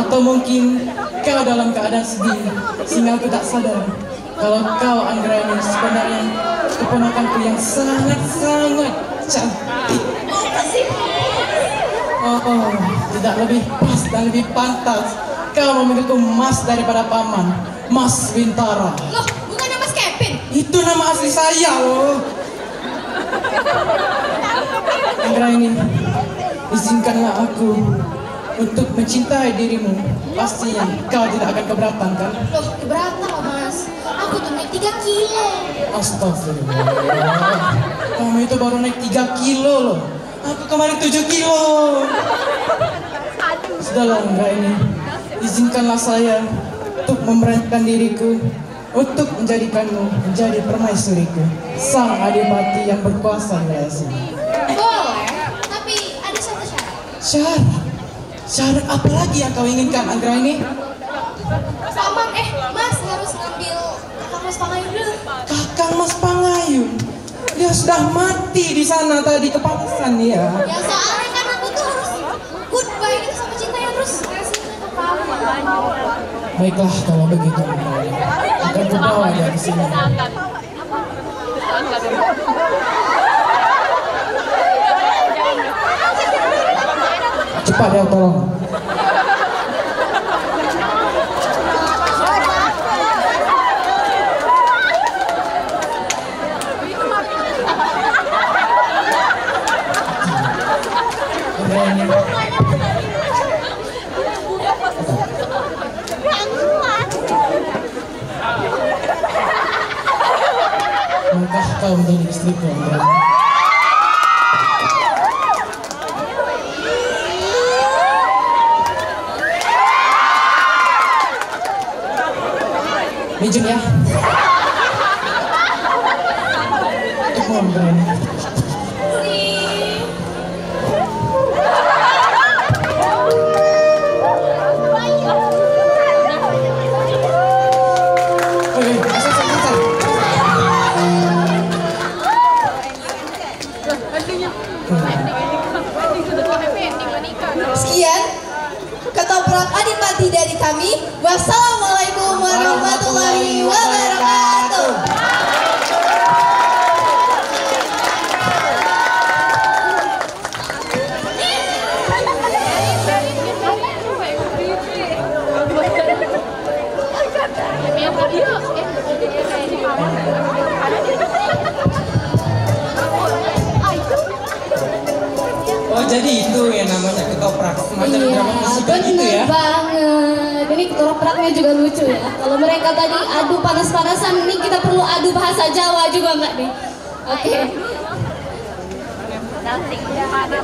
Atau mungkin kau dalam keadaan sedih sehingga aku tak sadar kalau kau Anggraini sebenarnya keponakanku yang sangat-sangat cantik. Oh, tidak lebih pas dan lebih pantas kau memanggilku Mas daripada Paman, Mas Bintara. Loh, bukannya Mas Kevin? Itu nama asli saya loh. Anggraini, izinkanlah aku untuk mencintai dirimu. Pastinya kau tidak akan keberatan kan? Loh, keberatan loh Mas. Aku tuh naik 3 kilo. Astagfirullah. Kamu itu baru naik 3 kilo loh. Aku kemarin 7 kilo. Sudahlah Anggraini, izinkanlah saya untuk memberanikan diriku untuk menjadikanmu menjadi permaisuriku, sang adipati yang berkuasa di sini. Boleh, tapi ada satu syarat. Syarat? Syarat apa lagi yang kau inginkan Anggraini? Paman, Mas harus ngambil kakak Mas Pangayun dulu. Kakang Mas Pangayun? Dia sudah mati di sana tadi kepanasan ya. Ya soalnya kan aku tuh harus goodbye gitu sama cintanya terus kasih ke paman. Baiklah kalau begitu, akan kubawa dia ke sini. Cepat ya, tolong. Maukah kau menjadi istriku, Anggraini? Mijin ya. Untukmu, Anggraini. Sekian ketoprak adipati dari kami. Wassalamualaikum warahmatullahi wabarakatuh. Oh, jadi itu yang namanya ketoprak ketoprak semacam Iya, drama musikan gitu bener ya. banget. Ini ketopraknya juga lucu ya. Kalau mereka tadi adu panas-panasan, ini kita perlu adu bahasa Jawa juga nggak nih? Oke.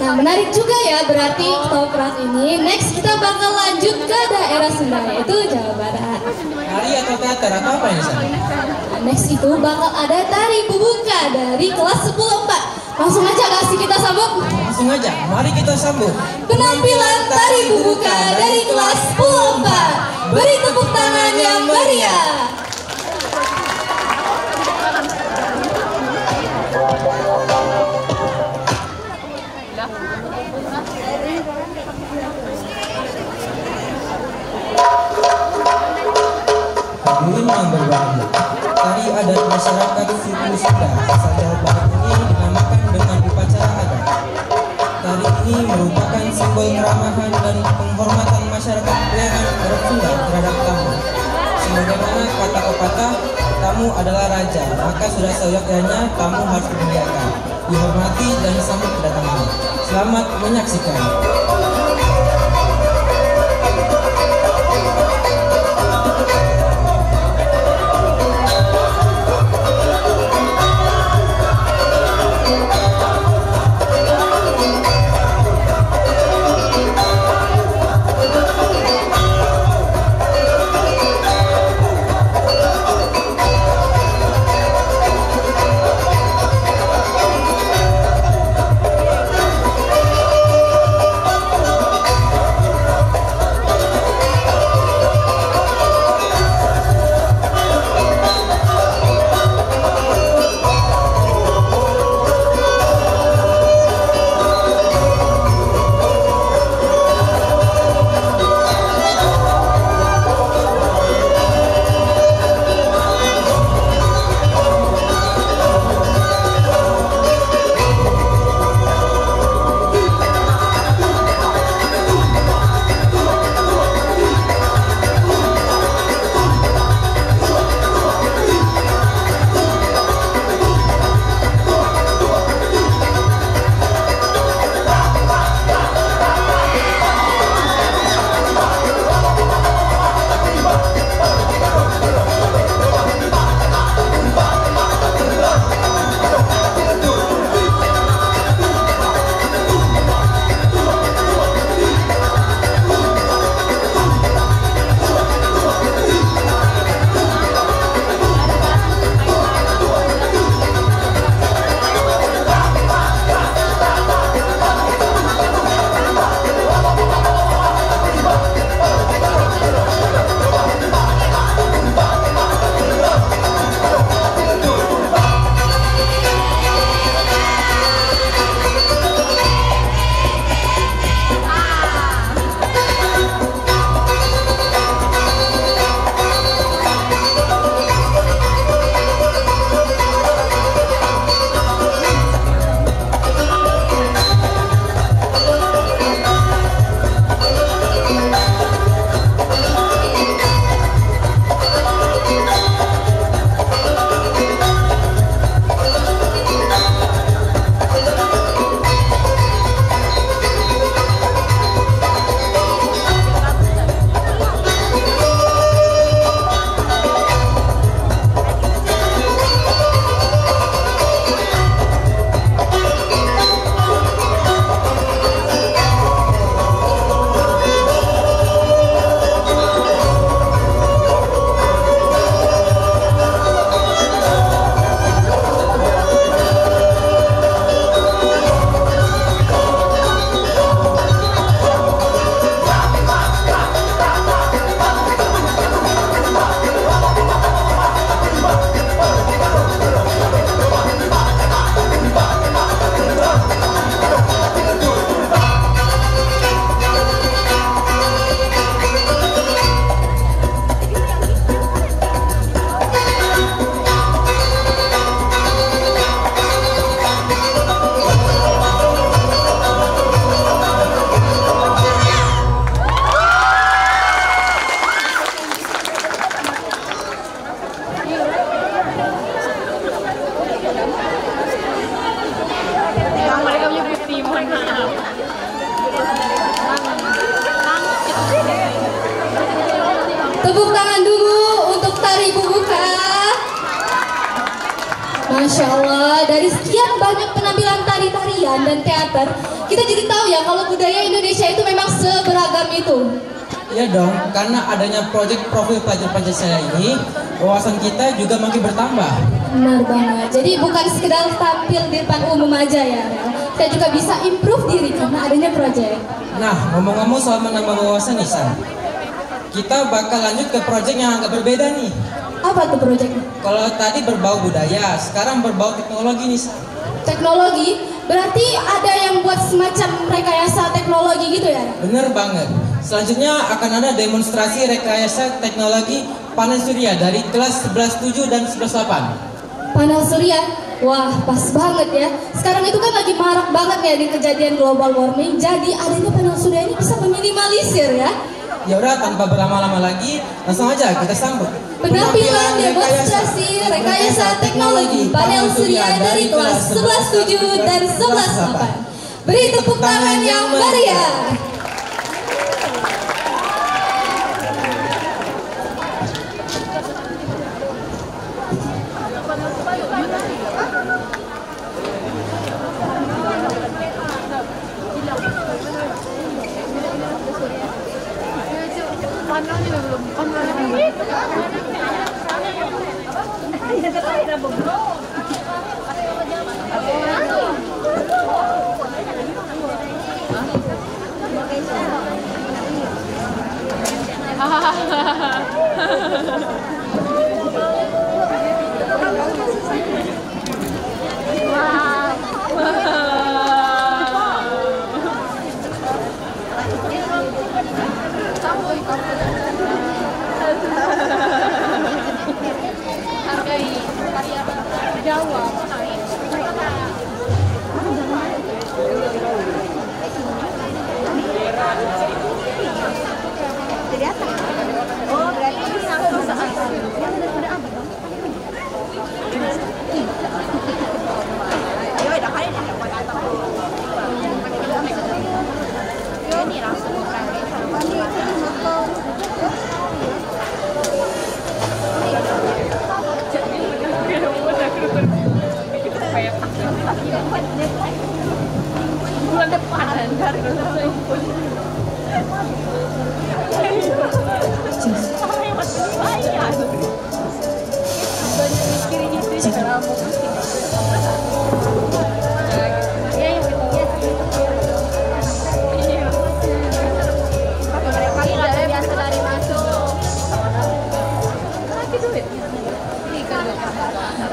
Nah, menarik juga ya berarti ketoprak ini. Next kita bakal lanjut ke daerah Sunda, yaitu Jawa Barat. Tari atau teater atau apa ini sana? Nah, next itu bakal ada tari bubuka dari kelas 10-4. Langsung aja gak sih kita sambut? Langsung aja, mari kita sambut Penampilan tari bubuka dari kelas 10-4. Beri tepuk tangan yang meriah. Hadirin yang berbahagia, tari adat masyarakat suku Sunda asal Jawa Barat ini dinamakan dengan upacara adat. Tari ini merupakan simbol keramahan dan penghormatan masyarakat Belengan orang Sunda terhadap tamu. Sebagaimana kata pepatah, tamu adalah raja, maka sudah seyogyanya tamu harus dimuliakan, dihormati dan disambut kedatangannya. Selamat menyaksikan. Tepuk tangan dulu untuk tari bubuka. Masya Allah, dari sekian banyak penampilan tari-tarian dan teater, kita jadi tahu ya kalau budaya Indonesia itu memang seberagam itu. Iya dong, karena adanya proyek profil pelajar Pancasila ini, wawasan kita juga makin bertambah. Benar banget, jadi bukan sekedar tampil di depan umum aja ya, kita juga bisa improve diri karena adanya proyek. Nah, ngomong-ngomong soal menambah wawasan nih, San, kita bakal lanjut ke proyek yang agak berbeda nih. Apa tuh proyeknya? Kalau tadi berbau budaya, sekarang berbau teknologi nih, San. Teknologi? Berarti ada yang buat semacam rekayasa teknologi gitu ya? Bener banget. Selanjutnya akan ada demonstrasi rekayasa teknologi panel surya dari kelas 11.7 dan 11.8. Panel surya? Wah, pas banget ya. Sekarang itu kan lagi marak banget ya di kejadian global warming. Jadi adanya panel surya ini bisa meminimalisir ya. Ya udah, tanpa berlama-lama lagi, langsung aja kita sambut penampilan demonstrasi rekayasa teknologi panel surya dari kelas 11.7 dan 11.8. Beri tepuk tangan yang meriah.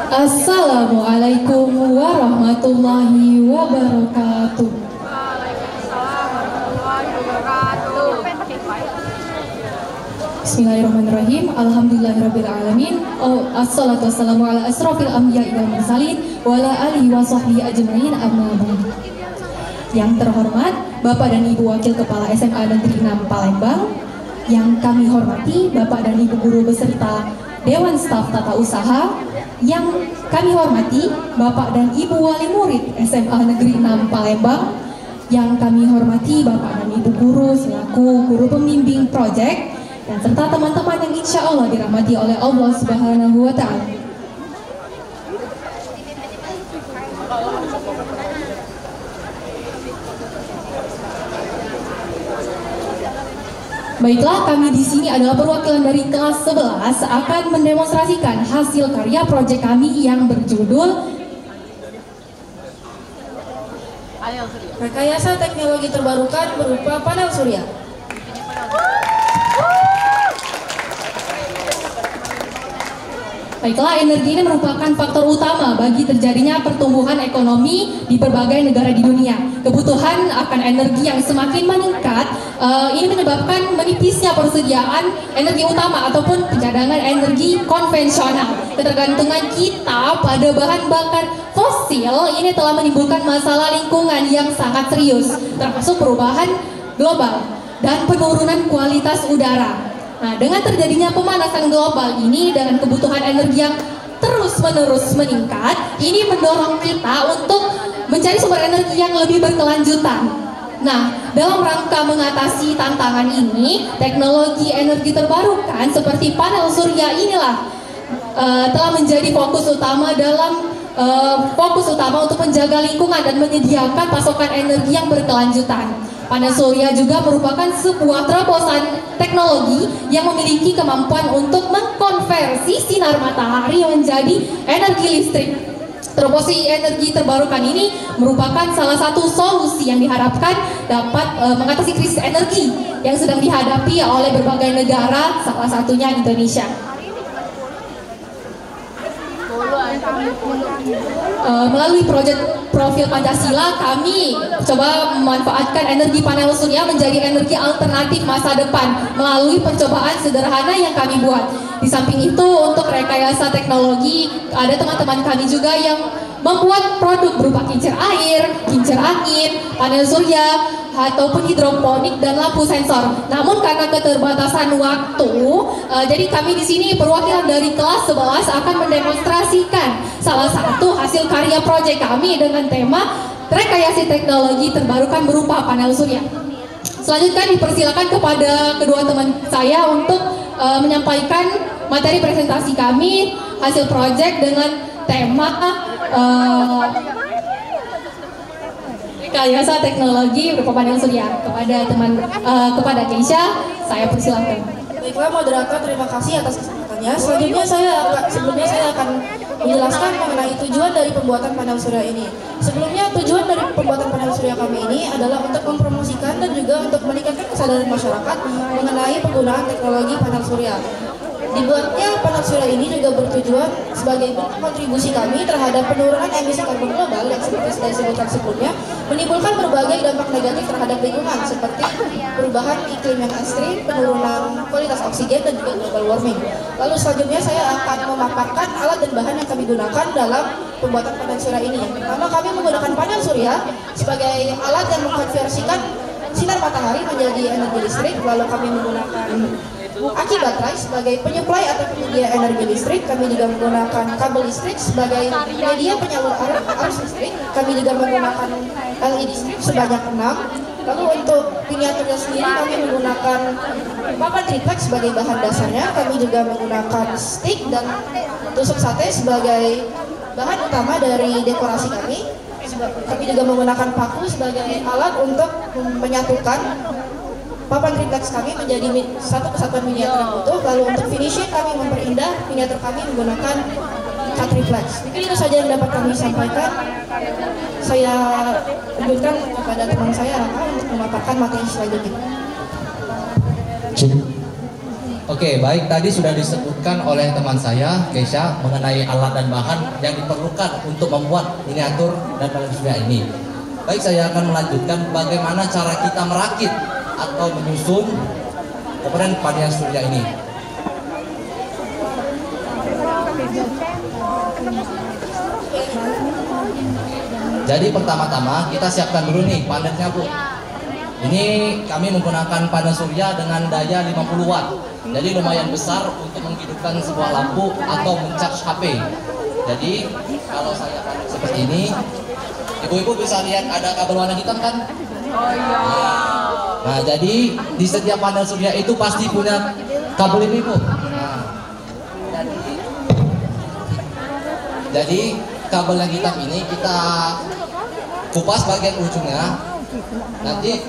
Assalamualaikum warahmatullahi wabarakatuh. Bismillahirrahmanirrahim. Alhamdulillahirrabbilalamin. Assalatu wassalamu ala asrofil anbiya'i wal mursalin wa ala alihi wa sahbihi ajma'in, amma ba'd. Yang terhormat Bapak dan Ibu Wakil Kepala SMA Negeri 6 Palembang, yang kami hormati Bapak dan Ibu Guru beserta Dewan Staf Tata Usaha, yang kami hormati Bapak dan Ibu Wali Murid SMA Negeri 6 Palembang, yang kami hormati Bapak dan Ibu Guru selaku guru pembimbing proyek, dan serta teman-teman yang insya Allah dirahmati oleh Allah Subhanahu wa Ta'ala. Baiklah, kami di sini adalah perwakilan dari kelas 11 akan mendemonstrasikan hasil karya proyek kami yang berjudul Rekayasa Teknologi Terbarukan berupa panel surya. Baiklah, energi ini merupakan faktor utama bagi terjadinya pertumbuhan ekonomi di berbagai negara di dunia. Kebutuhan akan energi yang semakin meningkat, ini menyebabkan menipisnya persediaan energi utama ataupun cadangan energi konvensional. Ketergantungan kita pada bahan bakar fosil ini telah menimbulkan masalah lingkungan yang sangat serius, termasuk perubahan global dan penurunan kualitas udara. Nah, dengan terjadinya pemanasan global ini dengan kebutuhan energi yang terus-menerus meningkat, ini mendorong kita untuk mencari sumber energi yang lebih berkelanjutan. Nah, dalam rangka mengatasi tantangan ini, teknologi energi terbarukan seperti panel surya inilah telah menjadi fokus utama untuk menjaga lingkungan dan menyediakan pasokan energi yang berkelanjutan. Panel surya juga merupakan sebuah terobosan teknologi yang memiliki kemampuan untuk mengkonversi sinar matahari menjadi energi listrik. Terobosan energi terbarukan ini merupakan salah satu solusi yang diharapkan dapat mengatasi krisis energi yang sedang dihadapi oleh berbagai negara, salah satunya Indonesia. Melalui proyek Profil Pancasila, kami coba memanfaatkan energi panel surya menjadi energi alternatif masa depan melalui percobaan sederhana yang kami buat. Di samping itu, untuk rekayasa teknologi, ada teman-teman kami juga yang membuat produk berupa kincir air, kincir angin, panel surya, ataupun hidroponik dan lampu sensor. Namun karena keterbatasan waktu, jadi kami di sini perwakilan dari kelas 11 akan mendemonstrasikan salah satu hasil karya proyek kami dengan tema rekayasa teknologi terbarukan berupa panel surya. Selanjutnya dipersilakan kepada kedua teman saya untuk menyampaikan materi presentasi kami hasil proyek dengan tema rekayasa teknologi berupa panel surya. Kepada Keisha, saya persilakan. Baiklah moderator, terima kasih atas kesempatannya. Sebelumnya saya akan menjelaskan mengenai tujuan dari pembuatan panel surya ini. Sebelumnya tujuan dari pembuatan panel surya kami ini adalah untuk mempromosikan dan juga untuk meningkatkan kesadaran masyarakat mengenai penggunaan teknologi panel surya. Dibuatnya panel surya ini juga bertujuan sebagai bentuk kontribusi kami terhadap penurunan emisi karbon global yang seperti sudah disebutkan sebelumnya, menimbulkan berbagai dampak negatif terhadap lingkungan seperti perubahan iklim yang ekstrim, penurunan kualitas oksigen, dan juga global warming. Lalu selanjutnya saya akan memaparkan alat dan bahan yang kami gunakan dalam pembuatan panel surya ini. Yang pertama, kami menggunakan panel surya sebagai alat yang mengkonversikan sinar matahari menjadi energi listrik. Lalu kami menggunakan aki baterai sebagai penyuplai atau penyedia energi listrik. Kami juga menggunakan kabel listrik sebagai media penyalur arus listrik. Kami juga menggunakan LED strip sebanyak 6. Lalu untuk miniaturnya sendiri kami menggunakan papan triplex sebagai bahan dasarnya. Kami juga menggunakan stick dan tusuk sate sebagai bahan utama dari dekorasi kami. Kami juga menggunakan paku sebagai alat untuk menyatukan papan triplex kami menjadi satu kesatuan miniatur yang utuh. Lalu untuk finishing kami memperindah miniatur kami menggunakan cat triplex. Mungkin itu saja yang dapat kami sampaikan. Saya lanjutkan kepada teman saya Raka untuk memaparkan materi selanjutnya. Oke, baik, tadi sudah disebutkan oleh teman saya Keisha mengenai alat dan bahan yang diperlukan untuk membuat miniatur dan panel surya ini. Baik, saya akan melanjutkan bagaimana cara kita merakit atau menyusun komponen panel surya ini. Jadi pertama-tama kita siapkan dulu nih panelnya, Bu. Ini kami menggunakan panel surya dengan daya 50 watt. Jadi lumayan besar untuk menghidupkan sebuah lampu atau mencharge HP. Jadi kalau saya pakai seperti ini, ibu-ibu bisa lihat ada kabel warna hitam kan? Oh iya. Nah, jadi di setiap panel surya itu pasti punya kabel ini, Bu. Nah, jadi kabel yang hitam ini kita kupas bagian ujungnya. Nanti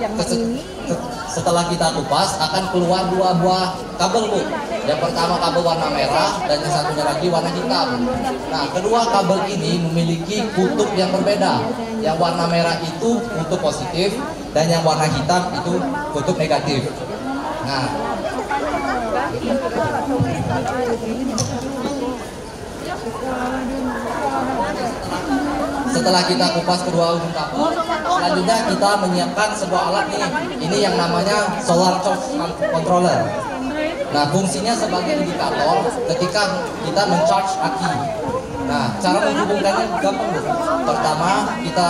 setelah kita kupas akan keluar dua buah kabel, Bu. Yang pertama kabel warna merah dan yang satunya lagi warna hitam. Nah, kedua kabel ini memiliki kutub yang berbeda. Yang warna merah itu kutub positif dan yang warna hitam itu kutub negatif. Nah, setelah kita kupas kedua ujung kabel, selanjutnya kita menyiapkan sebuah alat nih. Ini yang namanya solar charge controller. Nah, fungsinya sebagai indikator ketika kita mencharge aki. Nah, cara menghubungkannya gampang, Bu. Pertama, kita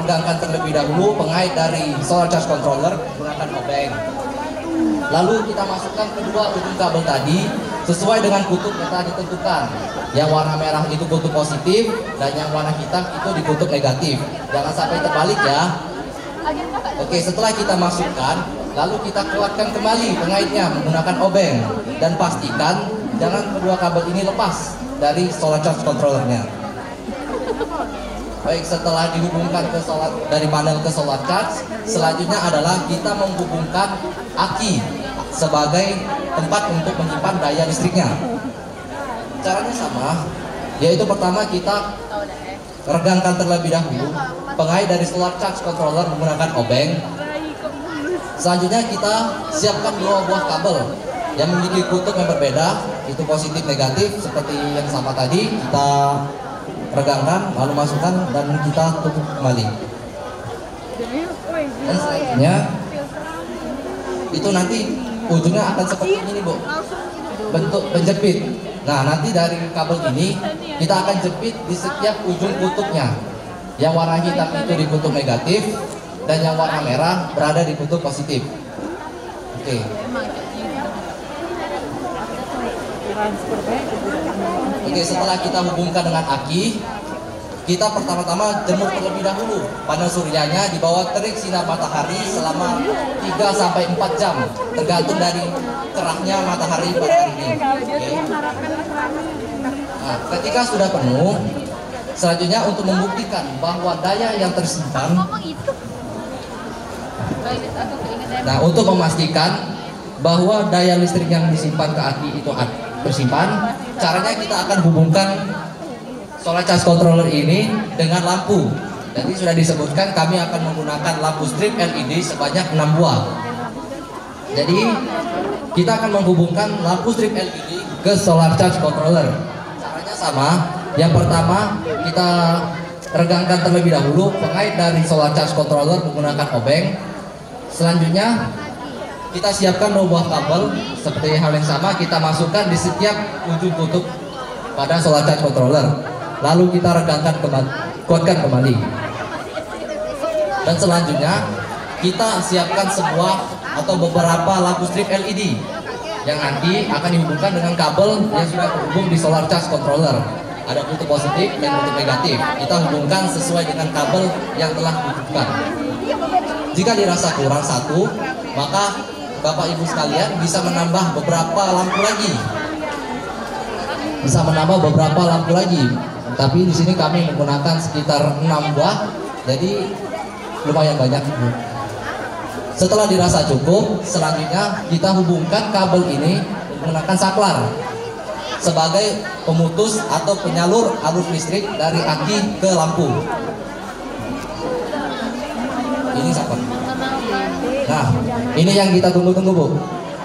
regangkan terlebih dahulu pengait dari solar charge controller menggunakan obeng. Lalu kita masukkan kedua ujung kabel tadi sesuai dengan kutub yang telah ditentukan. Yang warna merah itu kutub positif dan yang warna hitam itu di kutub negatif. Jangan sampai terbalik ya. Oke, setelah kita masukkan, lalu kita kuatkan kembali pengaitnya menggunakan obeng dan pastikan jangan kedua kabel ini lepas dari solar charge controllernya. Baik, setelah dihubungkan ke dari panel ke solar charge, selanjutnya adalah kita menghubungkan aki sebagai tempat untuk menyimpan daya listriknya. Caranya sama, yaitu pertama kita regangkan terlebih dahulu pengait dari solar charge controller menggunakan obeng. Selanjutnya kita siapkan dua buah kabel yang memiliki kutub yang berbeda, itu positif negatif seperti yang sama tadi. Kita regangkan lalu masukkan dan kita tutup kembali. Dan selanjutnya itu nanti ujungnya akan seperti ini, Bu, bentuk penjepit. Nah, nanti dari kabel ini kita akan jepit di setiap ujung kutubnya. Yang warna hitam itu di kutub negatif dan yang warna merah berada di kutub positif. Oke. Oke, setelah kita hubungkan dengan aki, kita pertama-tama jemur terlebih dahulu panel suryanya di bawah terik sinar matahari selama 3-4 jam, tergantung dari cerahnya matahari pada hari ini. Oke. Nah, ketika sudah penuh, selanjutnya untuk membuktikan bahwa daya yang tersimpan, nah, untuk memastikan bahwa daya listrik yang disimpan ke aki itu tersimpan, caranya kita akan hubungkan solar charge controller ini dengan lampu. Jadi sudah disebutkan kami akan menggunakan lampu strip LED sebanyak 6 buah. Jadi kita akan menghubungkan lampu strip LED ke solar charge controller. Caranya sama. Yang pertama kita regangkan terlebih dahulu pengait dari solar charge controller menggunakan obeng. Selanjutnya kita siapkan 2 buah kabel seperti hal yang sama, kita masukkan di setiap ujung kutub pada solar charge controller. Lalu kita regangkan kuatkan kembali. Dan selanjutnya kita siapkan sebuah atau beberapa lampu strip LED yang nanti akan dihubungkan dengan kabel yang sudah terhubung di solar charge controller. Ada kutub positif dan kutub negatif. Kita hubungkan sesuai dengan kabel yang telah dihubungkan. Jika dirasa kurang satu, maka Bapak Ibu sekalian bisa menambah beberapa lampu lagi. Tapi di sini kami menggunakan sekitar 6 buah, jadi lumayan banyak. Setelah dirasa cukup, selanjutnya kita hubungkan kabel ini menggunakan saklar sebagai pemutus atau penyalur arus listrik dari aki ke lampu. Ini saklar. Nah, ini yang kita tunggu-tunggu, Bu.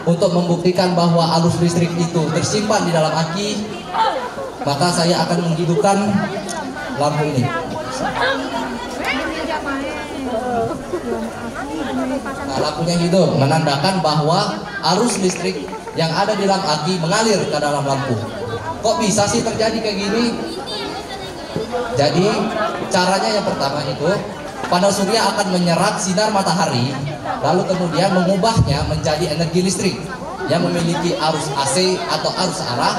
Untuk membuktikan bahwa arus listrik itu tersimpan di dalam aki, maka saya akan menghidupkan lampu ini. Nah, lampunya hidup, menandakan bahwa arus listrik yang ada di dalam aki mengalir ke dalam lampu. Kok bisa sih terjadi kayak gini? Jadi caranya yang pertama itu, panel surya akan menyerap sinar matahari, lalu kemudian mengubahnya menjadi energi listrik yang memiliki arus AC atau arus arah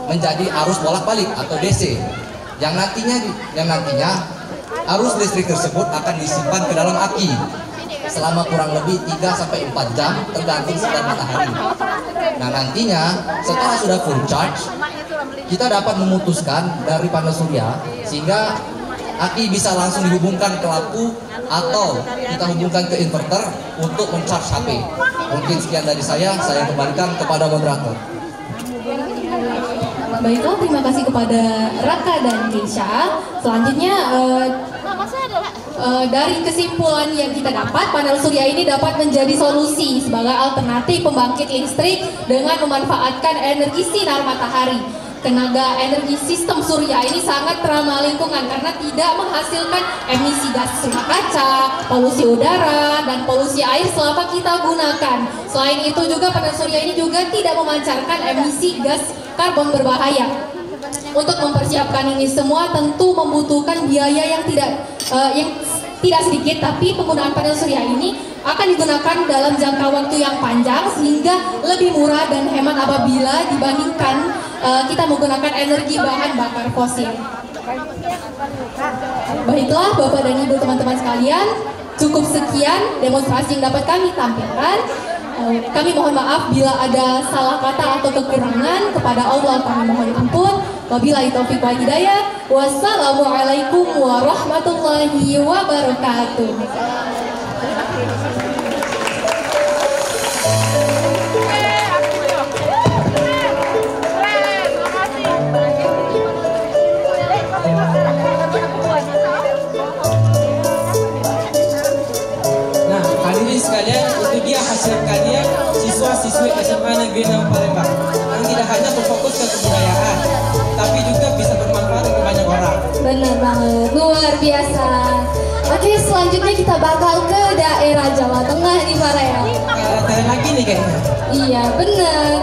menjadi arus bolak-balik atau DC. Yang nantinya arus listrik tersebut akan disimpan ke dalam aki selama kurang lebih 3-4 jam tergantung sinar matahari. Nah, nantinya setelah sudah full charge, kita dapat memutuskan dari panel surya sehingga aki bisa langsung dihubungkan ke lampu atau kita hubungkan ke inverter untuk men-charge HP. Mungkin sekian dari saya kembalikan kepada moderator. Baiklah, terima kasih kepada Raka dan Keisha. Selanjutnya dari kesimpulan yang kita dapat, panel surya ini dapat menjadi solusi sebagai alternatif pembangkit listrik dengan memanfaatkan energi sinar matahari. Tenaga energi sistem surya ini sangat ramah lingkungan karena tidak menghasilkan emisi gas rumah kaca, polusi udara, dan polusi air selama kita gunakan. Selain itu juga panel surya ini juga tidak memancarkan emisi gas karbon berbahaya. Untuk mempersiapkan ini semua tentu membutuhkan biaya yang tidak sedikit, tapi penggunaan panel surya ini akan digunakan dalam jangka waktu yang panjang sehingga lebih murah dan hemat apabila dibandingkan kita menggunakan energi bahan bakar fosil. Baiklah Bapak dan Ibu teman-teman sekalian, Cukup sekian demonstrasi yang dapat kami tampilkan. Kami mohon maaf bila ada salah kata atau kekurangan. Kepada Allah kami mohon ampun. Wabillahi taufiq wal hidayah. Wassalamualaikum warahmatullahi wabarakatuh. Nah, hadirin sekalian, itu dia hasil karya siswa-siswi SMA Negeri 6 Palembang yang tidak hanya berfokus ke kebudayaan, tapi juga bisa bermanfaat untuk banyak orang. Bener banget, luar biasa. Oke, selanjutnya kita bakal ke daerah Jawa Tengah nih Farel. Keren lagi nih kayaknya. Iya, bener.